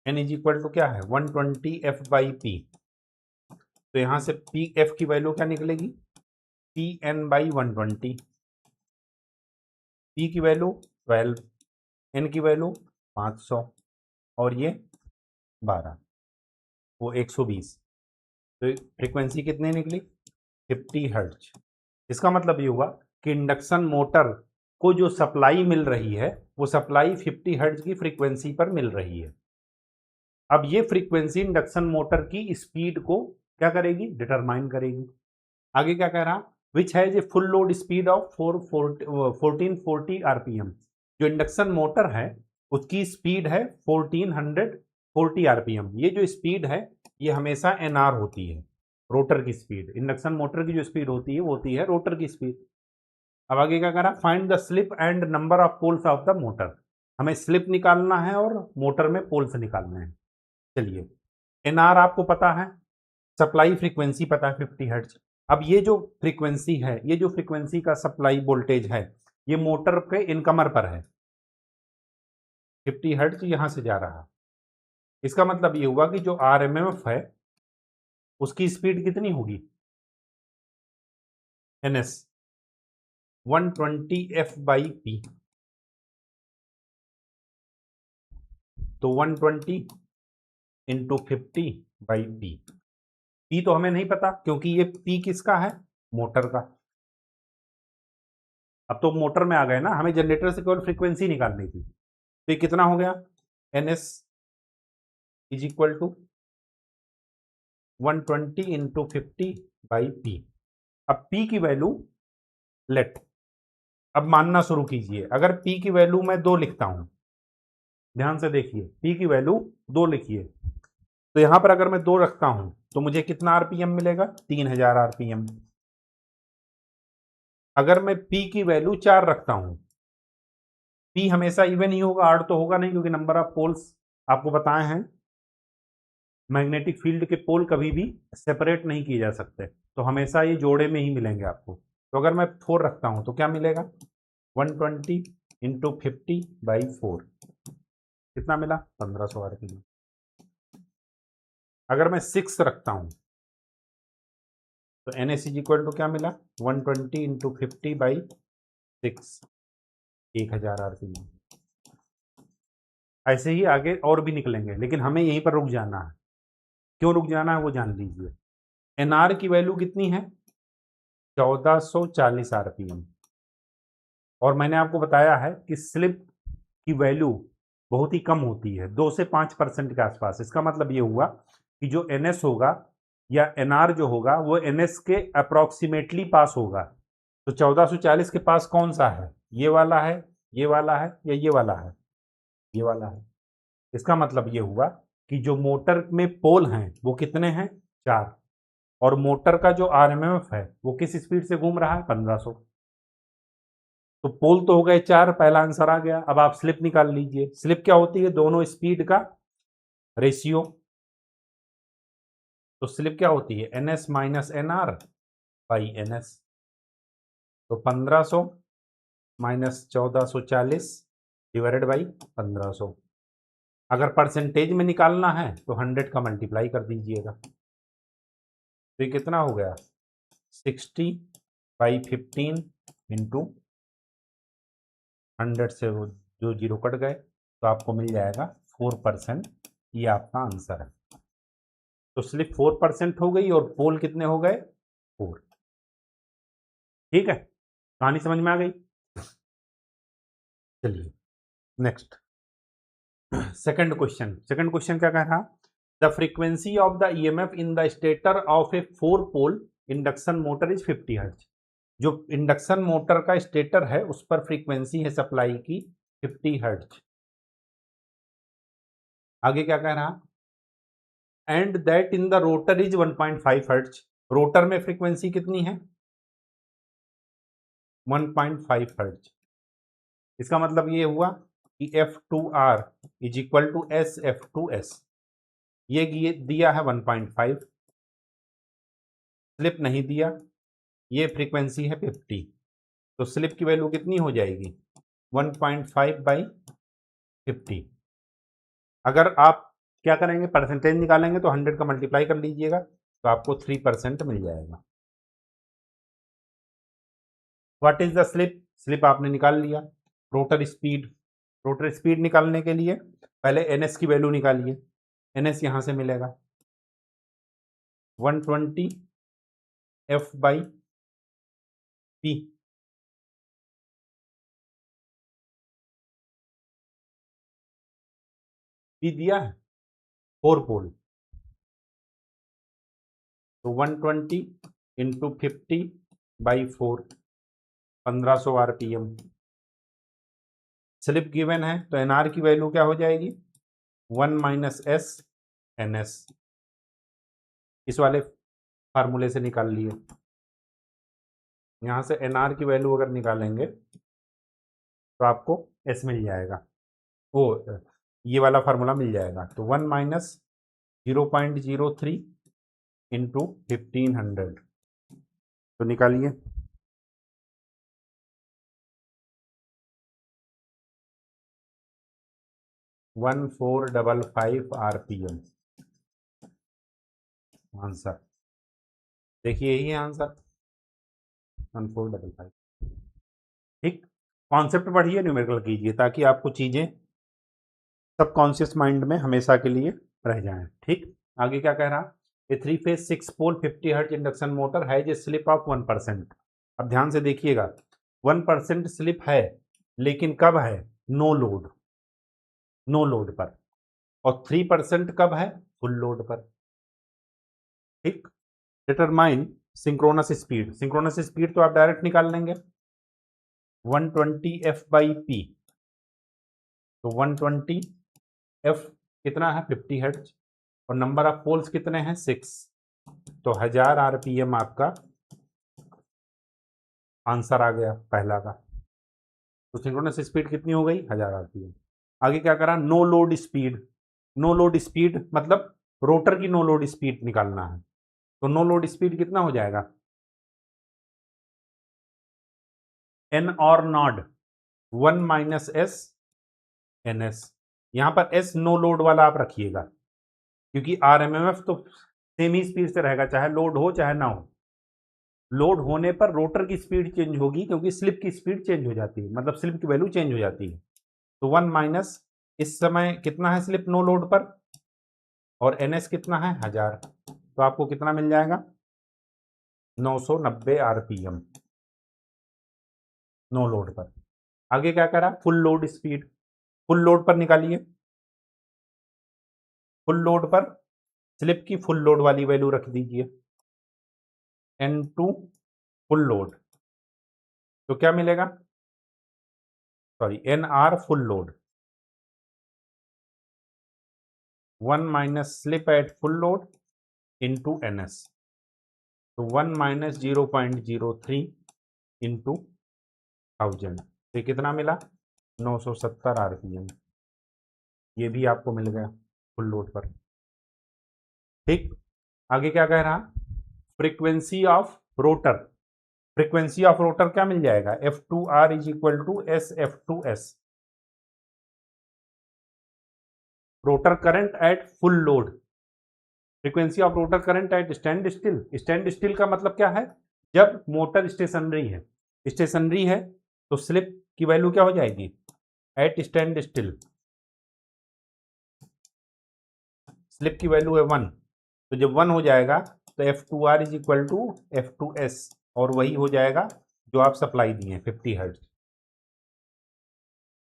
एन इज इक्वल टू क्या है? 120 एफ बाई पी। तो यहां से पी एफ की वैल्यू क्या निकलेगी? P N by 120। पी की वैल्यू 12, एन की वैल्यू 500 और ये 12, वो 120। तो फ्रीक्वेंसी कितनी निकली? 50 हर्ट्ज। इसका मतलब ये हुआ कि इंडक्शन मोटर को जो सप्लाई मिल रही है वो सप्लाई 50 हर्ट्ज की फ्रीक्वेंसी पर मिल रही है। अब ये फ्रीक्वेंसी इंडक्शन मोटर की स्पीड को क्या करेगी? डिटरमाइन करेगी। आगे क्या कह रहा? Which has a full load speed of 1440 RPM. जो इंडक्शन मोटर है उसकी स्पीड है 1440 आरपीएम। ये जो स्पीड है ये हमेशा एनआर होती है, रोटर की स्पीड। इंडक्शन मोटर की जो स्पीड होती है वो होती है रोटर की स्पीड। अब आगे क्या करा? Find the slip and number of poles of the motor. हमें स्लिप निकालना है और मोटर में पोल्स निकालने हैं। चलिए, एनआर आपको पता है, सप्लाई फ्रीक्वेंसी पता है 50 हर्ट्ज। अब ये जो फ्रीक्वेंसी है, ये जो फ्रीक्वेंसी का सप्लाई वोल्टेज है, ये मोटर के इनकमर पर है। 50 हर्ट्ज यहां से जा रहा। इसका मतलब ये हुआ कि जो आरएमएफ है उसकी स्पीड कितनी होगी? NS 120 F by P. तो 120 इंटू 50 बाई पी। पी तो हमें नहीं पता क्योंकि ये पी किसका है? मोटर का। अब तो मोटर में आ गए ना, हमें जनरेटर से केवल फ्रीक्वेंसी निकालनी थी। तो ये कितना हो गया? N S is equal to 120 into 50 by P. अब पी की वैल्यू लेट, अब मानना शुरू कीजिए। अगर पी की वैल्यू मैं 2 लिखता हूं, ध्यान से देखिए, पी की वैल्यू 2 लिखिए, तो यहां पर अगर मैं 2 रखता हूं तो मुझे कितना आरपीएम मिलेगा? 3000 आरपीएम। अगर मैं पी की वैल्यू 4 रखता हूं, पी हमेशा इवन ही होगा, आड तो होगा नहीं, क्योंकि नंबर ऑफ पोल्स आपको बताए हैं, मैग्नेटिक फील्ड के पोल कभी भी सेपरेट नहीं किए जा सकते, तो हमेशा ये जोड़े में ही मिलेंगे आपको। तो अगर मैं 4 रखता हूं तो क्या मिलेगा? 120 इंटू 50 बाई 4, कितना मिला? 1500 आरपीएम। अगर मैं 6 रखता हूं तो N S is equal to क्या मिला? 120 इंटू 50 बाई 6, 1000 आरपीएम। ऐसे ही आगे और भी निकलेंगे, लेकिन हमें यहीं पर रुक जाना है। क्यों रुक जाना है वो जान लीजिए। एनआर की वैल्यू कितनी है? 1440 आरपीएम। और मैंने आपको बताया है कि स्लिप की वैल्यू बहुत ही कम होती है, 2 से 5% के आसपास। इसका मतलब ये हुआ कि जो एनएस होगा या एनआर जो होगा वो एनएस के अप्रोक्सीमेटली पास होगा। तो 1440 के पास कौन सा है? ये वाला है, ये वाला है, या ये वाला है? ये वाला है। इसका मतलब ये हुआ कि जो मोटर में पोल हैं वो कितने हैं? 4। और मोटर का जो आरएमएफ है वो किस स्पीड से घूम रहा है? 1500। तो पोल तो हो गए 4, पहला आंसर आ गया। अब आप स्लिप निकाल लीजिए। स्लिप क्या होती है? दोनों स्पीड का रेशियो। तो स्लिप क्या होती है? NS minus NR by NS। तो 1500 माइनस 1440 डिवाइडेड बाई 1500। अगर परसेंटेज में निकालना है तो 100 का मल्टीप्लाई कर दीजिएगा। तो ये कितना हो गया? 60 बाई 15 इंटू 100 से वो जो जीरो कट गए तो आपको मिल जाएगा 4%। ये आपका आंसर है। तो स्लिप 4% हो गई और पोल कितने हो गए? 4। ठीक है, कहानी समझ में आ गई? चलिए next second question. Second question क्या कह रहा? The frequency of the EMF in the stator of a 4 pole induction motor is 50 hertz. जो इंडक्शन मोटर का स्टेटर है उस पर फ्रीक्वेंसी है सप्लाई की 50 हर्ट्ज। आगे क्या कह रहा? And that in the rotor is 1.5 hertz. Rotor में फ्रीक्वेंसी कितनी है? 1.5 हर्ट्ज। इसका मतलब ये हुआ कि F2R is equal to SF2S। ये दिया है 1.5, स्लिप नहीं दिया, ये फ्रीक्वेंसी है 50। तो स्लिप की वैल्यू कितनी हो जाएगी? 1.5 बाई 50। अगर आप क्या करेंगे? परसेंटेज निकालेंगे तो 100 का मल्टीप्लाई कर लीजिएगा तो आपको 3% मिल जाएगा। What is the slip? Slip आपने निकाल लिया। रोटर स्पीड, रोटर स्पीड निकालने के लिए पहले NS की वैल्यू निकालिए। NS यहां से मिलेगा 120 F बाई P। P दिया है 4 पोल, तो 120 into 50 by 4, 1500 RPM। Slip given है तो NR की वैल्यू क्या हो जाएगी? 1 माइनस S NS। इस वाले फार्मूले से निकाल लिए। यहां से NR की वैल्यू अगर निकालेंगे तो आपको S मिल जाएगा, वो ये वाला फार्मूला मिल जाएगा। तो 1 माइनस 0.03 इंटू 1500। तो निकालिए। 1455 RPM आंसर। देखिए यही है आंसर, 1455। ठीक, कॉन्सेप्ट पढ़िए, न्यूमेरिकल कीजिए ताकि आपको चीजें सबकॉन्शियस माइंड में हमेशा के लिए रह जाएं। ठीक, आगे क्या कह रहा? A 3 phase 6 pole 50 hertz induction motor has a slip of 1%। अब ध्यान से देखिएगा, 1% स्लिप है, लेकिन कब है? नो लोड, नो लोड पर। और 3% कब है? फुल लोड पर। ठीक, determine synchronous speed. Synchronous speed तो आप डायरेक्ट निकाल लेंगे, 120 F बाई P। तो 120 F कितना है? 50 हर्ट्ज। और नंबर ऑफ पोल्स कितने हैं? 6। तो 1000 RPM आपका आंसर आ गया पहला का। तो सिंक्रोनस स्पीड कितनी हो गई? 1000 RPM। आगे क्या करा? No load speed. No load speed मतलब रोटर की नो लोड स्पीड निकालना है। तो नो लोड स्पीड कितना हो जाएगा? N और नॉड 1 माइनस S NS। यहां पर S नो लोड वाला आप रखिएगा, क्योंकि RMMF तो सेम ही स्पीड से रहेगा, चाहे लोड हो चाहे ना हो। लोड होने पर रोटर की स्पीड चेंज होगी, क्योंकि स्लिप की स्पीड चेंज हो जाती है, मतलब स्लिप की वैल्यू चेंज हो जाती है। तो 1 माइनस, इस समय कितना है स्लिप नो लोड पर, और NS कितना है? 1000। तो आपको कितना मिल जाएगा? 990 RPM नो लोड पर। आगे क्या करा? Full load speed. Full load पर निकालिए। फुल लोड पर स्लिप की फुल लोड वाली वैल्यू रख दीजिए, N2 फुल लोड। तो क्या मिलेगा? Sorry, NR full load 1 minus slip eight full load into NS। तो 1 माइनस 0.03 इंटू 1000। तो कितना मिला 970 आरपीएम, ये भी आपको मिल गया फुल लोड पर। ठीक, आगे क्या कह रहा, frequency of rotor, frequency of rotor क्या मिल जाएगा, F2R is equal to SF2S, rotor current at full load, frequency of rotor current at stand still, stand still का मतलब क्या है, जब मोटर स्टेशनरी है, स्टेशनरी है तो स्लिप की वैल्यू क्या हो जाएगी, एट स्टैंड स्टिल स्लिप की वैल्यू है 1, तो जब 1 हो जाएगा तो F2R is equal to F2S, और वही हो जाएगा जो आप सप्लाई दिए 50 हर्ट्ज।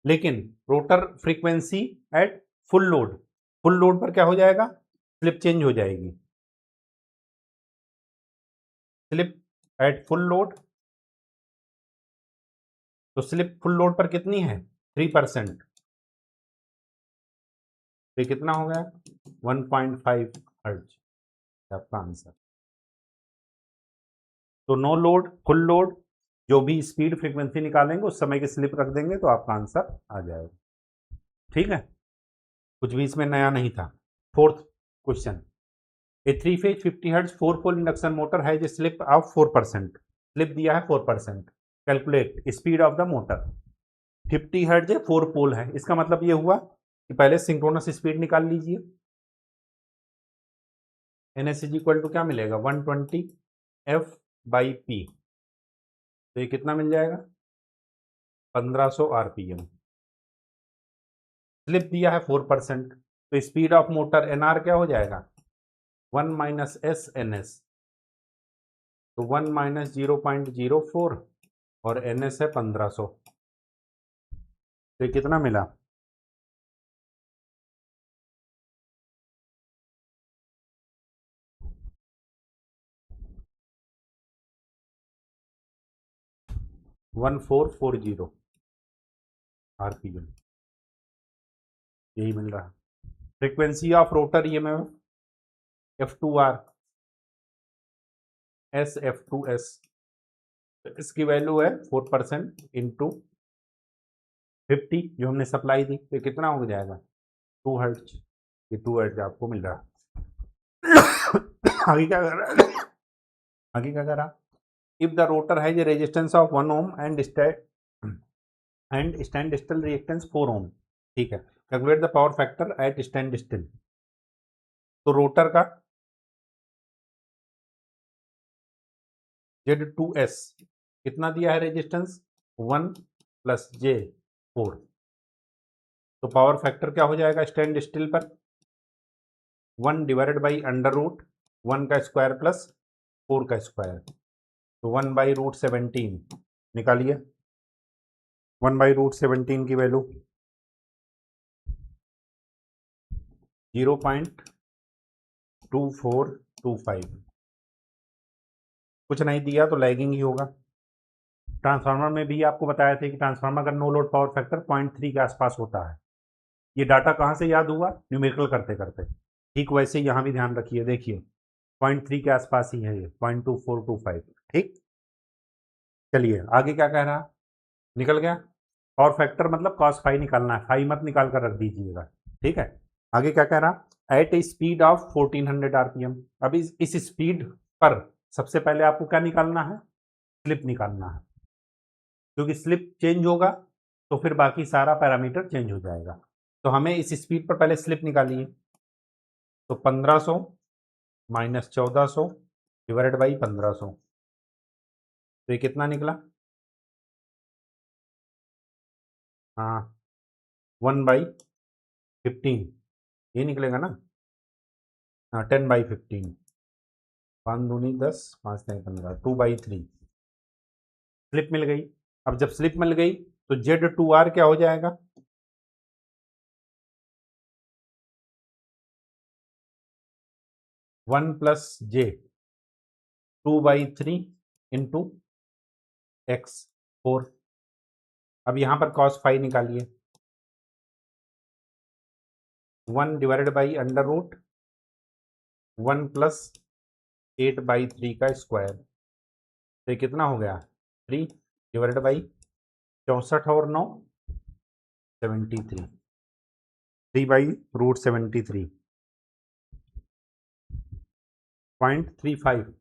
लेकिन rotor frequency eight full load, full load पर क्या हो जाएगा, स्लिप चेंज हो जाएगी, स्लिप एट फुल लोड, तो स्लिप फुल लोड पर कितनी है 3%, तो कितना हो गया 1.5 हर्ट्ज आपका आंसर। तो नो लोड फुल लोड जो भी स्पीड फ्रीक्वेंसी निकालेंगे उस समय की स्लिप रख देंगे तो आपका आंसर आ जाएगा। ठीक है, कुछ भी इसमें नया नहीं था। फोर्थ क्वेश्चन, ए 3 phase 50 hertz 4 pole induction motor है जो स्लिप ऑफ 4%, स्लिप दिया है 4%, calculate speed of the motor. 50 hertz है 4 पोल है, इसका मतलब ये हुआ कि पहले सिंक्रोनस स्पीड निकाल लीजिए, NS इज इक्वल टू क्या मिलेगा 120 F/P, तो ये कितना मिल जाएगा 1500 आरपीएम, स्लिप दिया है 4%, तो स्पीड ऑफ मोटर NR क्या हो जाएगा 1 माइनस एस NS, तो 1 माइनस 0.04 और NS है 1500, तो ये कितना मिला 1440 आरपीएम, यही मिल रहा है। Frequency of rotor EMF F2R SF2S, तो इसकी वैल्यू है 4% इंटू 50 जो हमने सप्लाई दी, तो कितना हो जाएगा 2 हर्ट्ज, ये 2 हर्ट्ज आपको मिल रहा है। आगे क्या कर रहा है, आगे क्या कर रहा, if the rotor has a resistance of 1 ohm and stand still reactance 4 ohm, ठीक है, calculate the power factor at stand still, तो रोटर का Z2S कितना दिया है रेजिस्टेंस 1 प्लस J4, तो पावर फैक्टर क्या हो जाएगा स्टैंड स्टिल पर 1 डिवाइडेड बाई अंडर रूट 1 का स्क्वायर प्लस 4 का स्क्वायर, तो 1 बाई रूट 17 निकालिए, 1 बाई रूट 17 की वैल्यू 0.2425, कुछ नहीं दिया तो लैगिंग ही होगा। ट्रांसफार्मर में भी आपको बताया था कि ट्रांसफार्मर का नो लोड पावर फैक्टर 0.3 के आसपास होता है। ये डाटा कहाँ से याद हुआ, न्यूमेरिकल करते करते, ठीक वैसे यहाँ भी ध्यान रखिए, देखिए 0.3 के आसपास ही है ये 0.2425, ठीक। चलिए आगे क्या कह रहा, निकल गया, पावर फैक्टर मतलब कॉस फाई निकालना है, फाई मत निकाल कर रख दीजिएगा, ठीक है। आगे क्या कह रहा, at a speed of 1400 RPM, अब इस स्पीड पर सबसे पहले आपको क्या निकालना है, स्लिप निकालना है, क्योंकि स्लिप चेंज होगा तो फिर बाकी सारा पैरामीटर चेंज हो जाएगा, तो हमें इस स्पीड पर पहले स्लिप निकालिए, तो 1500 माइनस 1400 डिवाइडेड बाई 1500, तो ये कितना निकला, हाँ 1/15, ये निकलेगा ना, हाँ 10/15, 5 दूनी 10 5 नहीं 15, 2/3 स्लिप मिल गई। अब जब स्लिप मिल गई तो Z2R क्या हो जाएगा, one plus J 2/3 into X 4, अब यहां पर cos फाई निकालिए, 1 divided by under root 1 plus 8/3 का स्क्वायर, तो कितना हो गया 3 डिवाइडेड बाई 64 और 9 73, 3/√73 0.35।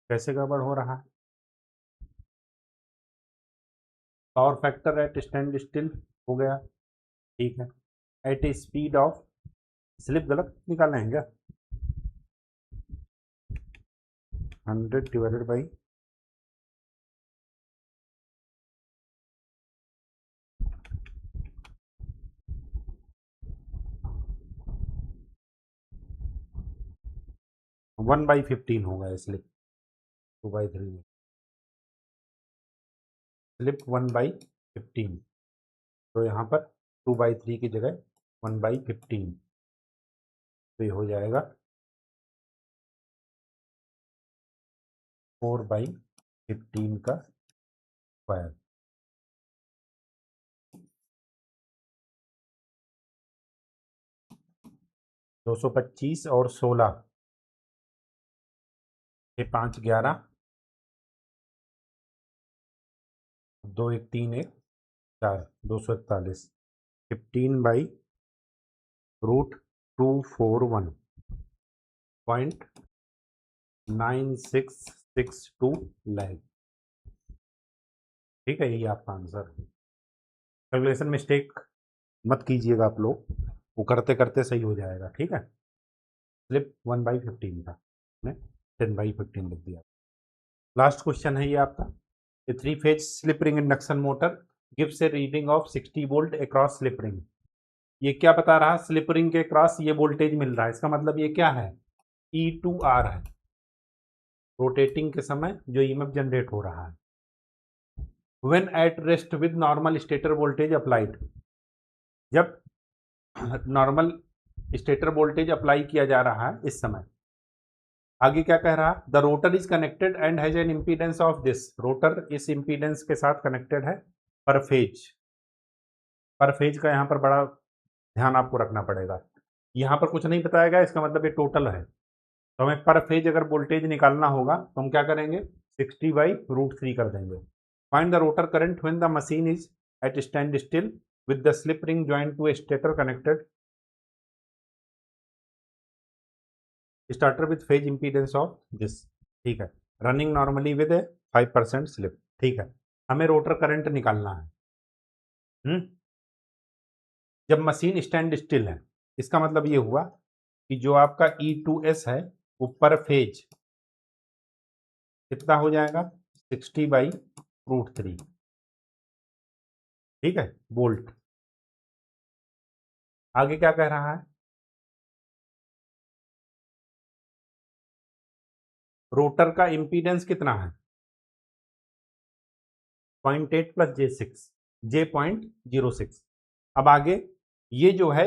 कैसे गड़बड़ हो रहा है? Power factor at stand still हो गया, ठीक है। At a speed of, slip गलत निकाले हैं क्या? 100 डिवाइडेड बाई 1/15 होगा स्लिप, 2/3 में स्लिप 1/15, तो यहाँ पर 2/3 की जगह 1/15, तो ये हो जाएगा 4/15 का स्क्वायर। 225 और 16 ये 5 11, 2 1 3 1 4, 241, 15/√241.9662 लैख। ठीक है, यही आपका आंसर। कैलकुलेशन मिस्टेक मत कीजिएगा आप लोग, वो करते करते सही हो जाएगा, ठीक है। स्लिप 1/15 था, मैंने 10/15 लिख दिया। लास्ट क्वेश्चन है ये आपका। ए 3 phase slip ring induction motor gives A reading of 60 volt across slip ring. ये क्या बता रहा है? स्लिप रिंग के क्रॉस ये वोल्टेज मिल रहा है, इसका मतलब ये क्या है? E2R है, रोटेटिंग के समय जो ईएमएफ जनरेट हो रहा है। When at rest with normal stator voltage applied, जब नॉर्मल स्टेटर वोल्टेज अप्लाई किया जा रहा है इस समय। आगे क्या कह रहा है? The rotor is connected and has an impedance of this, rotor इस इंपीडेंस के साथ कनेक्टेड है पर फेज। पर फेज का यहाँ पर बड़ा ध्यान आपको रखना पड़ेगा, यहाँ पर कुछ नहीं बताया गया, इसका मतलब ये टोटल है। तो हमें पर फेज अगर वोल्टेज निकालना होगा तो हम क्या करेंगे? 60/√3 कर देंगे। Find the rotor current when the machine is at stand still with the slip ring joint to a stator connected, starter with phase impedance of this, ठीक है। Running normally with a 5% slip, ठीक है। हमें रोटर करंट निकालना है। जब मशीन स्टैंड स्टिल है, इसका मतलब ये हुआ कि जो आपका E2S है वो पर फेज कितना हो जाएगा? 60/√3, ठीक है, वोल्ट। आगे क्या कह रहा है? रोटर का इंपीडेंस कितना है? 0.8 + J6, J.06। अब आगे ये जो है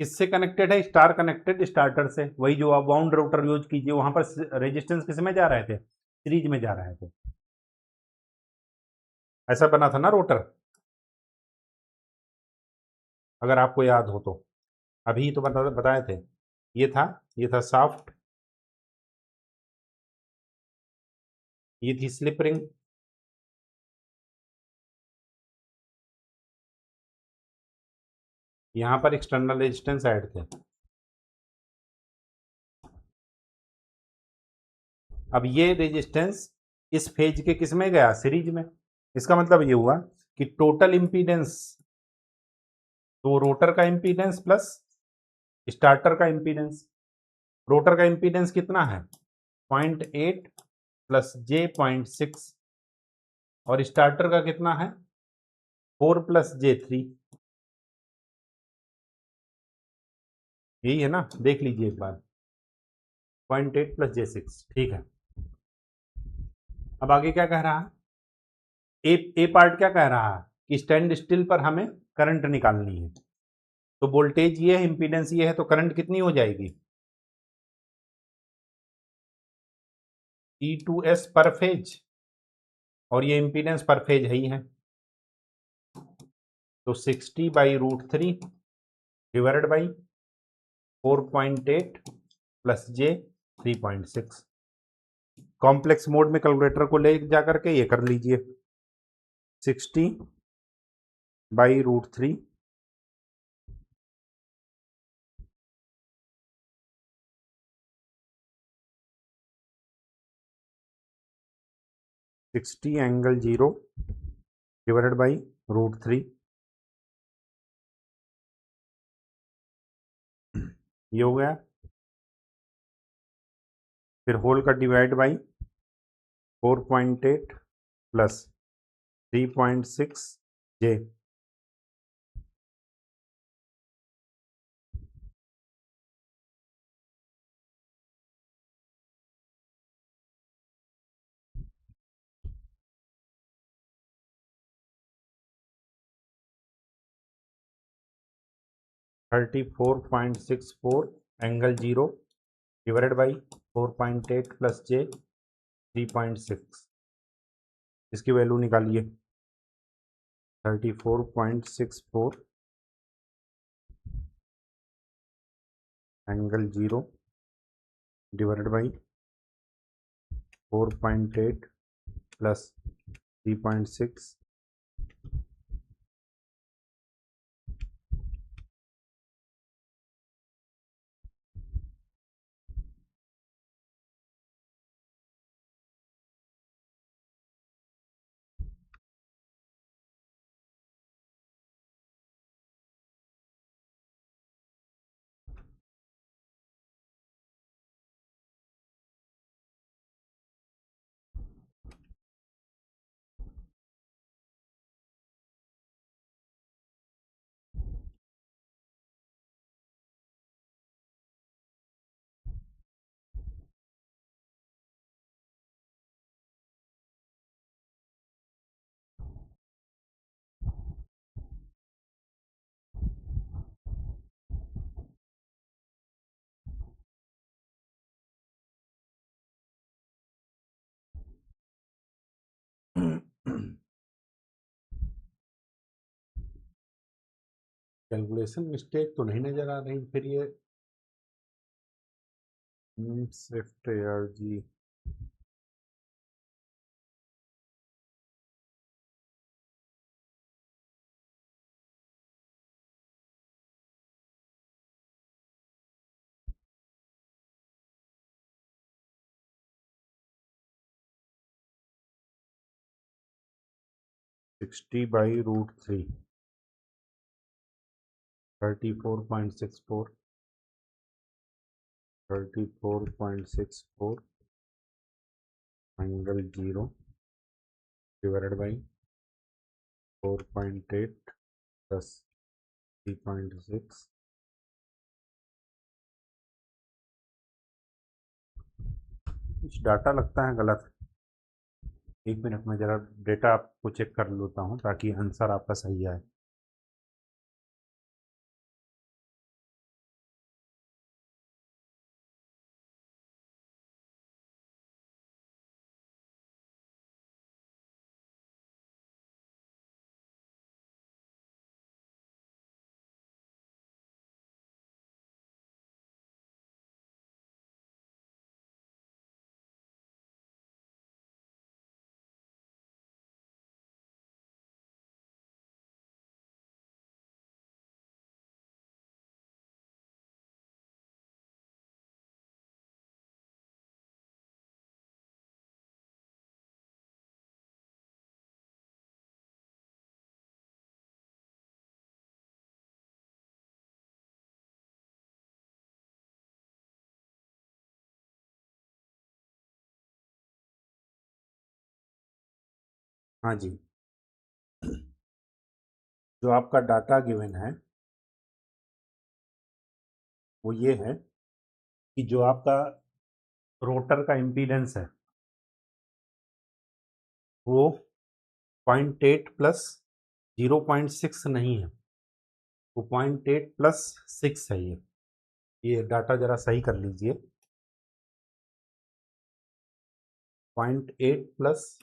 किससे कनेक्टेड है? स्टार कनेक्टेड, स्टार्टर से। वही जो आप वाउंड रोटर यूज कीजिए, वहां पर रेजिस्टेंस किस में जा रहे थे? सीरीज में जा रहे थे। ऐसा बना था ना रोटर, अगर आपको याद हो तो। अभी तो बताए थे, ये था साफ्ट, ये थी स्लिप रिंग, यहां पर एक्सटर्नल रेजिस्टेंस ऐड थे। अब ये रेजिस्टेंस इस फेज के किस में गया? सीरीज में। इसका मतलब ये हुआ कि टोटल इंपीडेंस, तो रोटर का इंपीडेंस प्लस स्टार्टर का इंपीडेंस। रोटर का इंपीडेंस कितना है? 0.8 + J.6, और स्टार्टर का कितना है? 4 + J3। यही है ना, देख लीजिए एक बार, 0.8 + J6, ठीक है। अब आगे क्या कह रहा है? ए पार्ट क्या कह रहा है? कि स्टैंड स्टिल पर हमें करंट निकालनी है। तो वोल्टेज ये है, इंपीडेंस ये है, तो करंट कितनी हो जाएगी? E2S पर फेज, और ये इंपीडेंस पर फेज है ही है, तो 60/√3 divided by 4.8 + J 3.6, complex mode में कैलकुलेटर को ले जा करके ये कर लीजिए 60/√3 60 ∠0 डिवाइडेड बाई √3 ये हो गया। फिर होल का divide by 4.8 plus 3.6 J 34.64 ∠0 divided by 4.8 plus J 3.6 इसकी वैल्यू निकालिए 34.64 ∠0 divided by 4.8 plus 3.6 calculation mistake तो नहीं नजर आ रही फिर ये shift ARG sixty by √3 34.64 ∠0 divided by 4.8 plus 3.6 कुछ डाटा लगता है गलत। एक मिनट में जरा डेटा आपको चेक कर लेता हूँ ताकि आंसर आपका सही आए। हाँ जी, जो आपका डाटा गिवन है वो ये है कि जो आपका रोटर का इम्पीडेंस है वो 0.8 प्लस 0.6 नहीं है, वो 0.8 प्लस 6 है। ये डाटा जरा सही कर लीजिए। 0.8 प्लस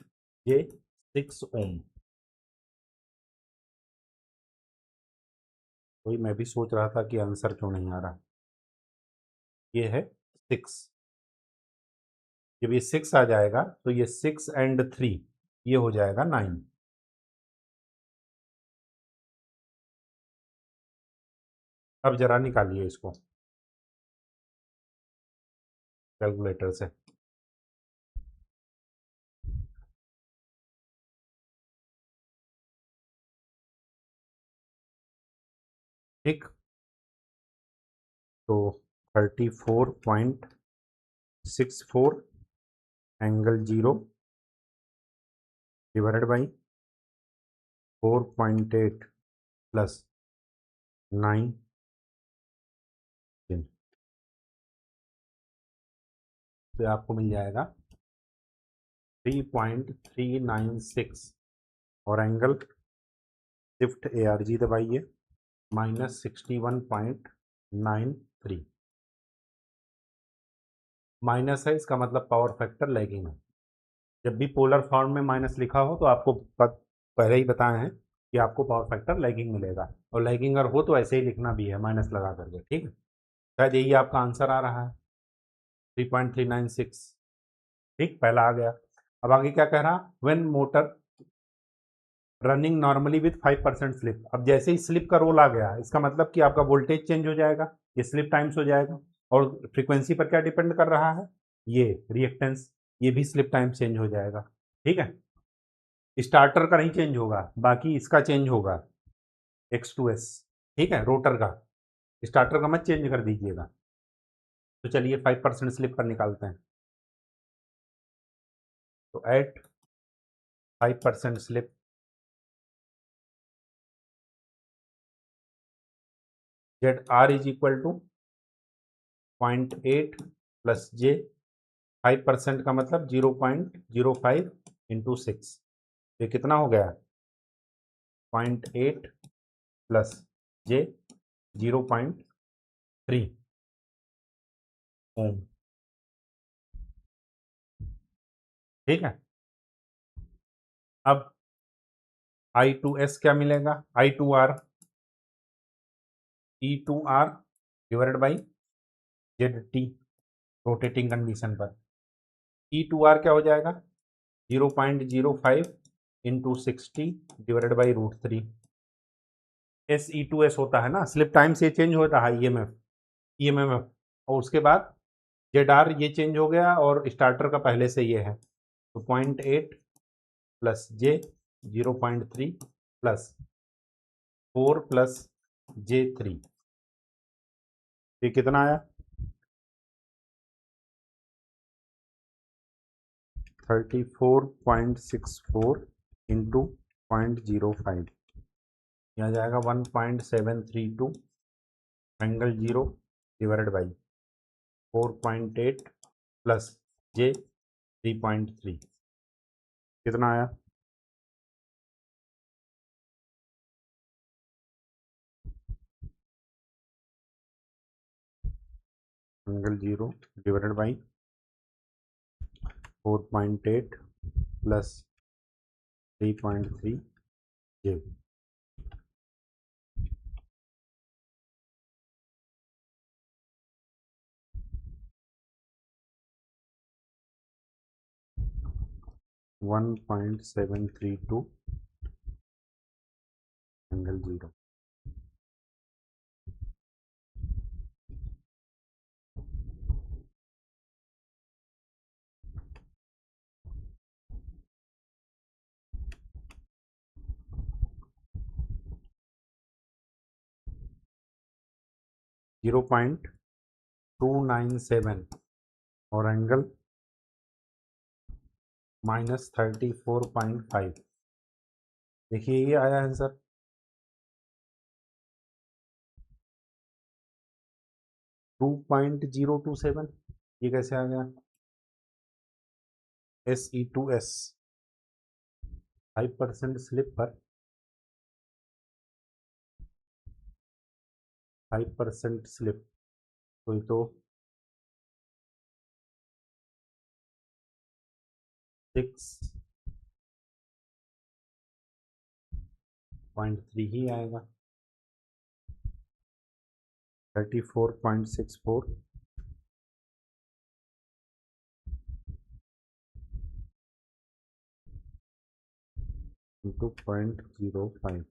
ये 6 ओम। वही मैं भी सोच रहा था कि आंसर क्यों नहीं आ रहा। ये है 6। जब ये 6 आ जाएगा तो ये 6 एंड 3 ये हो जाएगा 9। अब जरा निकालिए इसको कैलकुलेटर से। ठीक, तो 34.64 एंगल 0 डिवाइडेड बाई 4.8 प्लस 9 तो आपको मिल जाएगा 3.396 और एंगल शिफ्ट ARG दबाइए -61.93 माइनस है, इसका मतलब पावर फैक्टर लैगिंग है। जब भी पोलर फॉर्म में माइनस लिखा हो तो आपको पहले ही बताए हैं कि आपको पावर फैक्टर लैगिंग मिलेगा, और लैगिंग अगर हो तो ऐसे ही लिखना भी है माइनस लगा करके। ठीक है, शायद यही आपका आंसर आ रहा है 3.396। ठीक, पहला आ गया। अब आगे क्या कह रहा, when motor running normally with 5% slip. अब जैसे ही स्लिप का रोल आ गया, इसका मतलब कि आपका वोल्टेज चेंज हो जाएगा, ये स्लिप टाइम्स हो जाएगा। और फ्रीक्वेंसी पर क्या डिपेंड कर रहा है, ये रिएक्टेंस, ये भी स्लिप टाइम चेंज हो जाएगा। ठीक है, स्टार्टर का नहीं चेंज होगा, बाकी इसका चेंज होगा X2S। ठीक है, रोटर का, स्टार्टर का मत चेंज कर दीजिएगा। तो चलिए 5% स्लिप पर निकालते हैं। तो at 5% slip ZR is equal to 0.8 plus J, 5% का मतलब 0.05 इंटू 6, ये कितना हो गया 0.8 प्लस J 0.3 ओम। ठीक है, अब I2S क्या मिलेगा, I2R E2R divided by ZT rotating condition पर। E2R क्या हो जाएगा 0.05 इंटू 60 डिवाइडेड बाई √3। SE2S होता है ना, स्लिप टाइम से चेंज होता है EMF, और उसके बाद ZR ये चेंज हो गया, और स्टार्टर का पहले से ये है। तो 0.8 plus J 0.3 plus 4 plus J3, ये कितना आया 34.64 इंटू 0.05, यहाँ जाएगा 1.732 angle 0 divided by 4.8 plus J 3.3, कितना आया angle 0 divided by 4.8 plus 3.3 J। 1.732 angle 0। 0.297 और एंगल -34.5। देखिए ये आया आंसर। $2.027, ये कैसे आ गया SE2S 5% स्लिप पर 5% स्लिप, तो 6.3 ही आएगा। 34.64 इंटू 0.05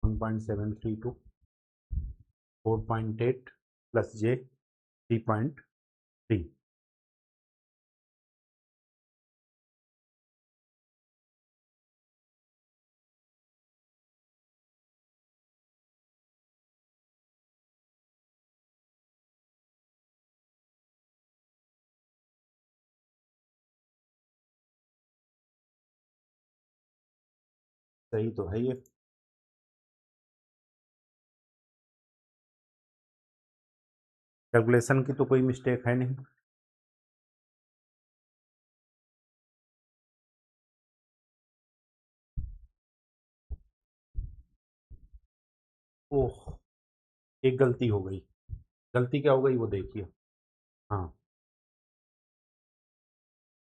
1.732 4.8 प्लस जे 3.3। सही तो है ये। कैलकुलेशन की तो कोई मिस्टेक है नहीं। ओह, एक गलती हो गई। गलती क्या हो गई वो देखिए। हाँ,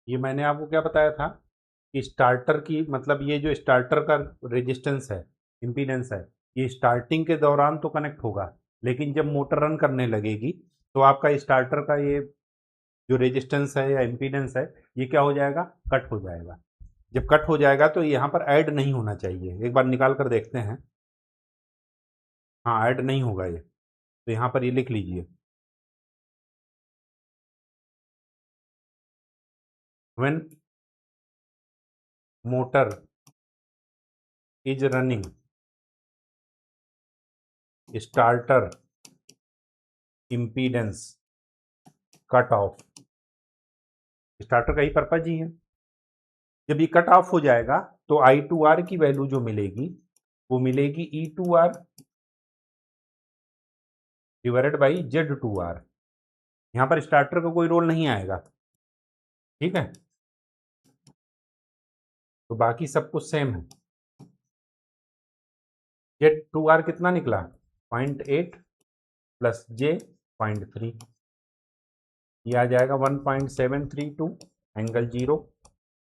ये मैंने आपको क्या बताया था कि स्टार्टर की मतलब ये जो स्टार्टर का रेजिस्टेंस है, इम्पीडेंस है, ये स्टार्टिंग के दौरान तो कनेक्ट होगा, लेकिन जब मोटर रन करने लगेगी तो आपका स्टार्टर का ये जो रेजिस्टेंस है या इम्पीडेंस है, ये क्या हो जाएगा, कट हो जाएगा। जब कट हो जाएगा तो यहाँ पर ऐड नहीं होना चाहिए। एक बार निकाल कर देखते हैं। हाँ, ऐड नहीं होगा ये, तो यहाँ पर ये लिख लीजिए, when motor is running starter impedance cut off. Starter का ही पर्पज ही है। जब ये कट ऑफ हो जाएगा तो आई टू आर की वैल्यू जो मिलेगी वो मिलेगी E two R divided by Z two R. यहाँ पर स्टार्टर का कोई रोल नहीं आएगा, ठीक है। तो बाकी सब कुछ सेम है। जेड टू आर कितना निकला, 0.8 प्लस जे 0.3, ये आ जाएगा 1.732 एंगल 0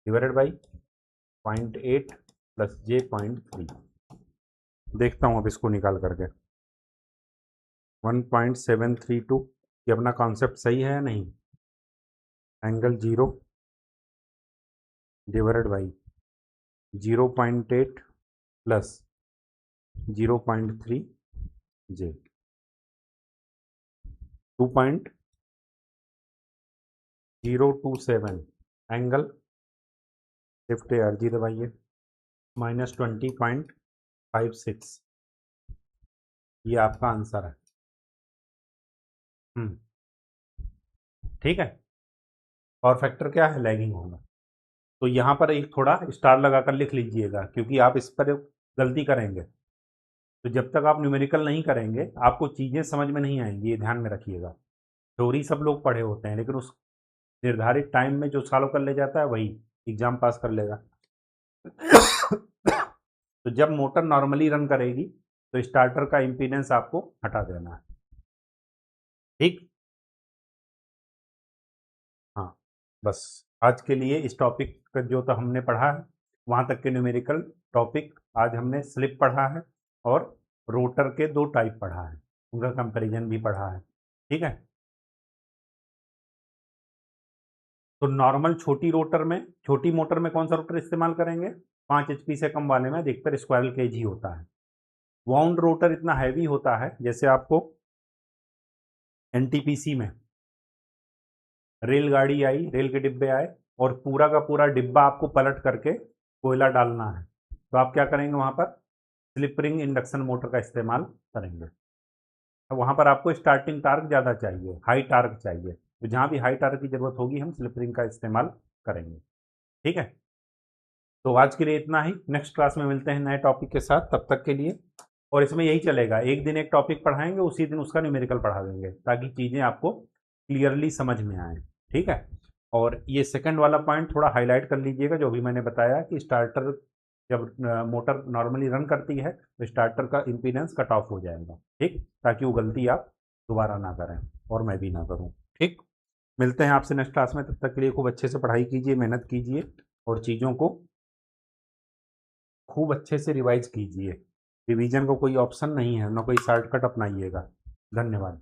डिवाइडेड बाई 0.8 प्लस जे 0.3। देखता हूँ अब इसको निकाल करके। 1.732, ये अपना कॉन्सेप्ट सही है या नहीं, angle 0 divided by 0.8 plus 0.3 J 2.027 angle, shift energy दबाइए, -20.56। ये आपका आंसर है। ठीक है। और फैक्टर क्या है, लैगिंग होगा। तो यहाँ पर एक थोड़ा स्टार लगाकर लिख लीजिएगा, क्योंकि आप इस पर गलती करेंगे तो जब तक आप न्यूमेरिकल नहीं करेंगे आपको चीज़ें समझ में नहीं आएंगी, ये ध्यान में रखिएगा। थ्योरी सब लोग पढ़े होते हैं, लेकिन उस निर्धारित टाइम में जो सॉल्व कर ले जाता है वही एग्जाम पास कर लेगा। तो जब मोटर नॉर्मली रन करेगी तो स्टार्टर का इम्पीडेंस आपको हटा देना है, ठीक। हाँ, बस आज के लिए इस टॉपिक का जो तो हमने पढ़ा है वहाँ तक के न्यूमेरिकल टॉपिक आज हमने स्लिप पढ़ा है और रोटर के दो टाइप पढ़ा है, उनका कंपैरिजन भी पढ़ा है, ठीक है। तो नॉर्मल छोटी रोटर में, छोटी मोटर में कौन सा रोटर इस्तेमाल करेंगे, 5 HP से कम वाले में अधिकतर स्क्वायरल केज ही होता है। वाउंड रोटर इतना हैवी होता है, जैसे आपको एनटीपीसी में रेलगाड़ी आई, रेल के डिब्बे आए और पूरा का पूरा डिब्बा आपको पलट करके कोयला डालना है, तो आप क्या करेंगे, वहाँ पर स्लिप रिंग इंडक्शन मोटर का इस्तेमाल करेंगे। तो वहाँ पर आपको स्टार्टिंग टार्क ज़्यादा चाहिए, हाई टार्क चाहिए, तो जहाँ भी हाई टार्क की ज़रूरत होगी हम स्लिप रिंग का इस्तेमाल करेंगे, ठीक है। तो आज के लिए इतना ही, नेक्स्ट क्लास में मिलते हैं नए टॉपिक के साथ, तब तक के लिए। और इसमें यही चलेगा, एक दिन एक टॉपिक पढ़ाएंगे, उसी दिन उसका न्यूमेरिकल पढ़ा देंगे, ताकि चीज़ें आपको क्लियरली समझ में आए, ठीक है। और ये सेकंड वाला पॉइंट थोड़ा हाईलाइट कर लीजिएगा, जो भी मैंने बताया कि स्टार्टर जब मोटर नॉर्मली रन करती है तो स्टार्टर का इम्पीडेंस कट ऑफ हो जाएगा, ठीक, ताकि वो गलती आप दोबारा ना करें और मैं भी ना करूँ, ठीक। मिलते हैं आपसे नेक्स्ट क्लास में, तब तक के लिए खूब अच्छे से पढ़ाई कीजिए, मेहनत कीजिए और चीज़ों को खूब अच्छे से रिवाइज कीजिए। रिवीजन को कोई ऑप्शन नहीं है, ना कोई शॉर्टकट अपनाइएगा। धन्यवाद।